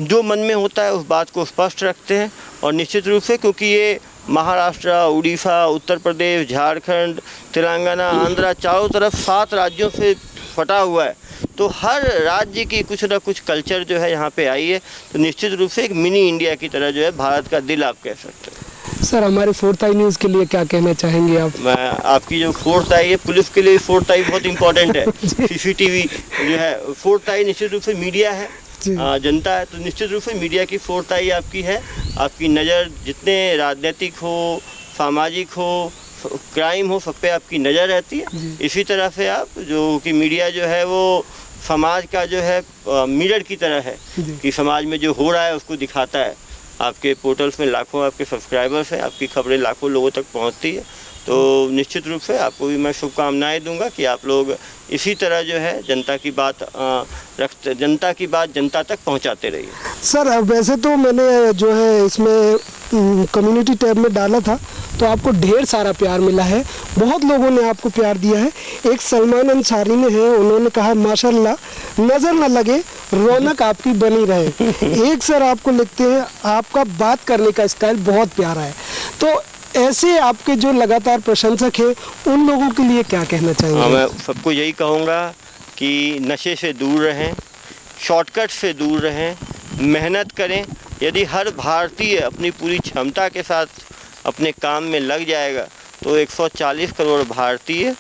जो मन में होता है उस बात को स्पष्ट रखते हैं, और निश्चित रूप से क्योंकि ये महाराष्ट्र, उड़ीसा, उत्तर प्रदेश, झारखंड, तेलंगाना, आंध्रा, चारों तरफ 7 राज्यों से फटा हुआ है, तो हर राज्य की कुछ ना कुछ कल्चर जो है यहाँ पे आई है। तो निश्चित रूप से एक मिनी इंडिया की तरह जो है भारत का दिल आप कह सकते हैं। सर हमारे फोर्थ आई न्यूज़ के लिए क्या कहना चाहेंगे आप? मैं आपकी जो फोर्थ आई है, पुलिस के लिए फोर्थ आई बहुत इंपॉर्टेंट है। सीसीटीवी जो है, फोर्थ आई निश्चित रूप से मीडिया है, जनता है, तो निश्चित रूप से मीडिया की फोर्थ आई आपकी है। आपकी नज़र जितने राजनीतिक हो, सामाजिक हो, क्राइम हो, सब पे आपकी नज़र रहती है। इसी तरह से आप जो कि मीडिया जो है वो समाज का जो है मिरर की तरह है, कि समाज में जो हो रहा है उसको दिखाता है। आपके पोर्टल्स में लाखों आपके सब्सक्राइबर्स हैं, आपकी खबरें लाखों लोगों तक पहुंचती है, तो निश्चित रूप से आपको भी मैं शुभकामनाएं दूंगा कि आप लोग इसी तरह जो है जनता की बात जनता तक पहुंचाते रहिए। सर वैसे तो मैंने जो है इसमें कम्युनिटी टैब में डाला था, तो आपको ढेर सारा प्यार मिला है, बहुत लोगों ने आपको प्यार दिया है। एक सलमान अंसारी ने है, उन्होंने कहा माशाल्लाह नज़र न लगे, रौनक आपकी बनी रहे। एक सर आपको लिखते हैं, आपका बात करने का स्टाइल बहुत प्यारा है। तो ऐसे आपके जो लगातार प्रशंसक हैं, उन लोगों के लिए क्या कहना चाहिए? मैं सबको यही कहूँगा कि नशे से दूर रहें, शॉर्टकट से दूर रहें, मेहनत करें। यदि हर भारतीय अपनी पूरी क्षमता के साथ अपने काम में लग जाएगा, तो 140 करोड़ भारतीय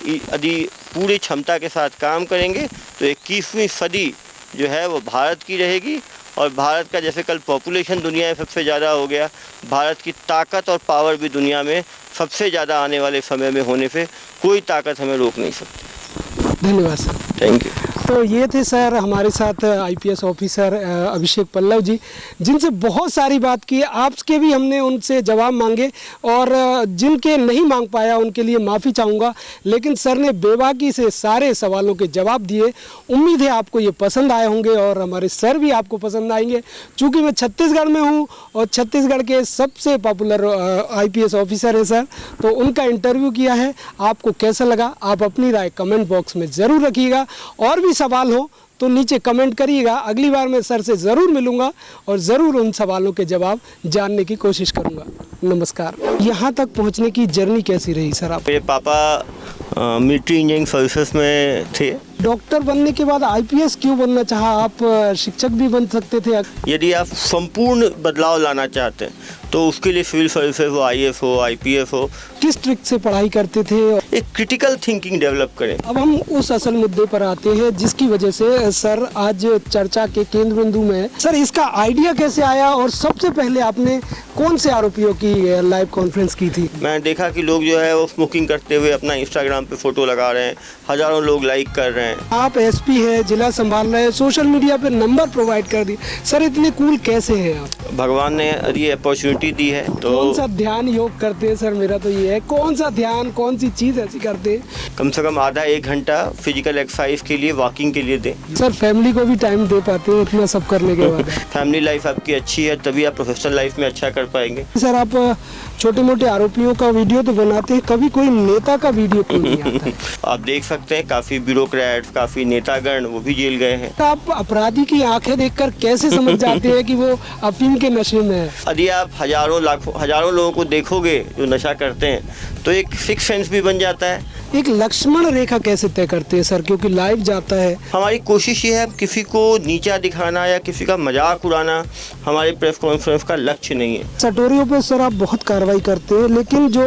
यदि पूरी क्षमता के साथ काम करेंगे तो 21वीं सदी जो है वो भारत की रहेगी। और भारत का जैसे कल पॉपुलेशन दुनिया में सबसे ज़्यादा हो गया, भारत की ताकत और पावर भी दुनिया में सबसे ज़्यादा आने वाले समय में होने से कोई ताकत हमें रोक नहीं सकती। धन्यवाद सर। Thank you. तो ये थे सर हमारे साथ आईपीएस ऑफिसर अभिषेक पल्लव जी, जिनसे बहुत सारी बात की। आपके भी हमने उनसे जवाब मांगे, और जिनके नहीं मांग पाया उनके लिए माफ़ी चाहूँगा, लेकिन सर ने बेबाकी से सारे सवालों के जवाब दिए। उम्मीद है आपको ये पसंद आए होंगे, और हमारे सर भी आपको पसंद आएंगे। चूँकि मैं छत्तीसगढ़ में हूँ और छत्तीसगढ़ के सबसे पॉपुलर आईपीएस ऑफिसर है सर, तो उनका इंटरव्यू किया है। आपको कैसा लगा आप अपनी राय कमेंट बॉक्स में ज़रूर रखिएगा, और भी सवाल हो तो नीचे कमेंट करिएगा। अगली बार मैं सर से ज़रूर मिलूंगा और ज़रूर उन सवालों के जवाब जानने की कोशिश करूंगा। नमस्कार। यहाँ तक पहुँचने की जर्नी कैसी रही सर आप? मेरे पापा मिलिट्री इंजीनियरिंग सर्विसेज में थे। डॉक्टर बनने के बाद आईपीएस क्यों बनना चाहा? आप शिक्षक भी बन सकते थे। यदि आप संपूर्ण बदलाव लाना चाहते हैं तो उसके लिए सिविल सर्विसेज हो, आईएएस हो, आईपीएस हो। किस ट्रिक से पढ़ाई करते थे? एक क्रिटिकल थिंकिंग डेवलप करें। अब हम उस असल मुद्दे पर आते हैं जिसकी वजह से सर आज चर्चा के केंद्र बिंदु में है। सर इसका आइडिया कैसे आया, और सबसे पहले आपने कौन से आरोपियों की लाइव कॉन्फ्रेंस की थी? मैंने देखा कि लोग जो है वो स्मोकिंग करते हुए अपना इंस्टाग्राम पे फोटो लगा रहे हैं, हजारों लोग लाइक कर रहे हैं। आप एसपी है, जिला संभाल रहे हैं, सोशल मीडिया पे नंबर प्रोवाइड कर दिए। सर इतने कूल कैसे हैं आप? भगवान ने ये अपॉर्चुनिटी दी है। तो कौन सा ध्यान योग करते हैं सर? मेरा तो ये है, कौन सा ध्यान, कौन सी चीज़ ऐसी करते हैं? कम से कम आधा 1 घंटा फिजिकल एक्सरसाइज के लिए, वॉकिंग के लिए दें। सर फैमिली को भी टाइम दे पाते हैं इतना सब करने के बाद? फैमिली लाइफ आपकी अच्छी है तभी आप प्रोफेशनल लाइफ में अच्छा कर पाएंगे। सर आप छोटे मोटे आरोपियों का वीडियो तो बनाते हैं, कभी कोई नेता का वीडियो क्यों नहीं आता है? आप देख सकते हैं काफ़ी ब्यूरोक्रेट्स, काफ़ी नेतागण वो भी जेल गए हैं। तो आप अपराधी की आंखें देखकर कैसे समझ जाते हैं कि वो अफीम के नशे में है? यदि आप हजारों लोगों को देखोगे जो नशा करते हैं तो एक सिक्स सेंस भी बन जाता है। एक लक्ष्मण रेखा कैसे तय करते हैं सर, क्योंकि लाइव जाता है? हमारी कोशिश ये है किसी को नीचा दिखाना या किसी का मजाक उड़ाना हमारे प्रेस कॉन्फ्रेंस का लक्ष्य नहीं है। सटोरियों पे सर आप बहुत कार्रवाई करते हैं, लेकिन जो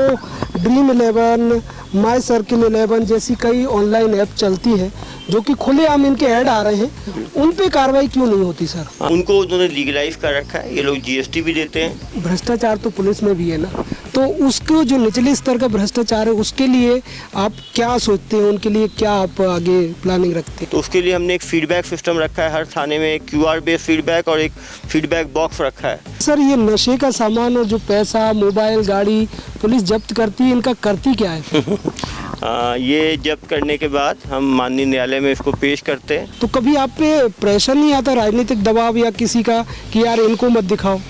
ड्रीम 11 माई सर्किल 11 जैसी कई ऑनलाइन ऐप चलती है जो कि खुलेआम इनके ऐड आ रहे हैं, उन पे कार्रवाई क्यों नहीं होती सर? उनको उन्होंने लीगलाइज कर रखा है, ये लोग जीएसटी भी देते हैं। भ्रष्टाचार तो पुलिस में भी है ना, तो उसको जो निचले स्तर का भ्रष्टाचार है उसके लिए आप क्या सोचते हैं, उनके लिए क्या आप आगे प्लानिंग रखते हैं? तो उसके लिए हमने एक फीडबैक सिस्टम रखा है, हर थाने में एक QR बेस्ड फीडबैक और एक फीडबैक बॉक्स रखा है। सर ये नशे का सामान और जो पैसा, मोबाइल, गाड़ी पुलिस जब्त करती है, इनका करती क्या है? ये जब्त करने के बाद हम माननीय न्यायालय में इसको पेश करते हैं। तो कभी आप पे प्रेशर नहीं आता, राजनीतिक दबाव या किसी का, कि यार इनको मत दिखाओ?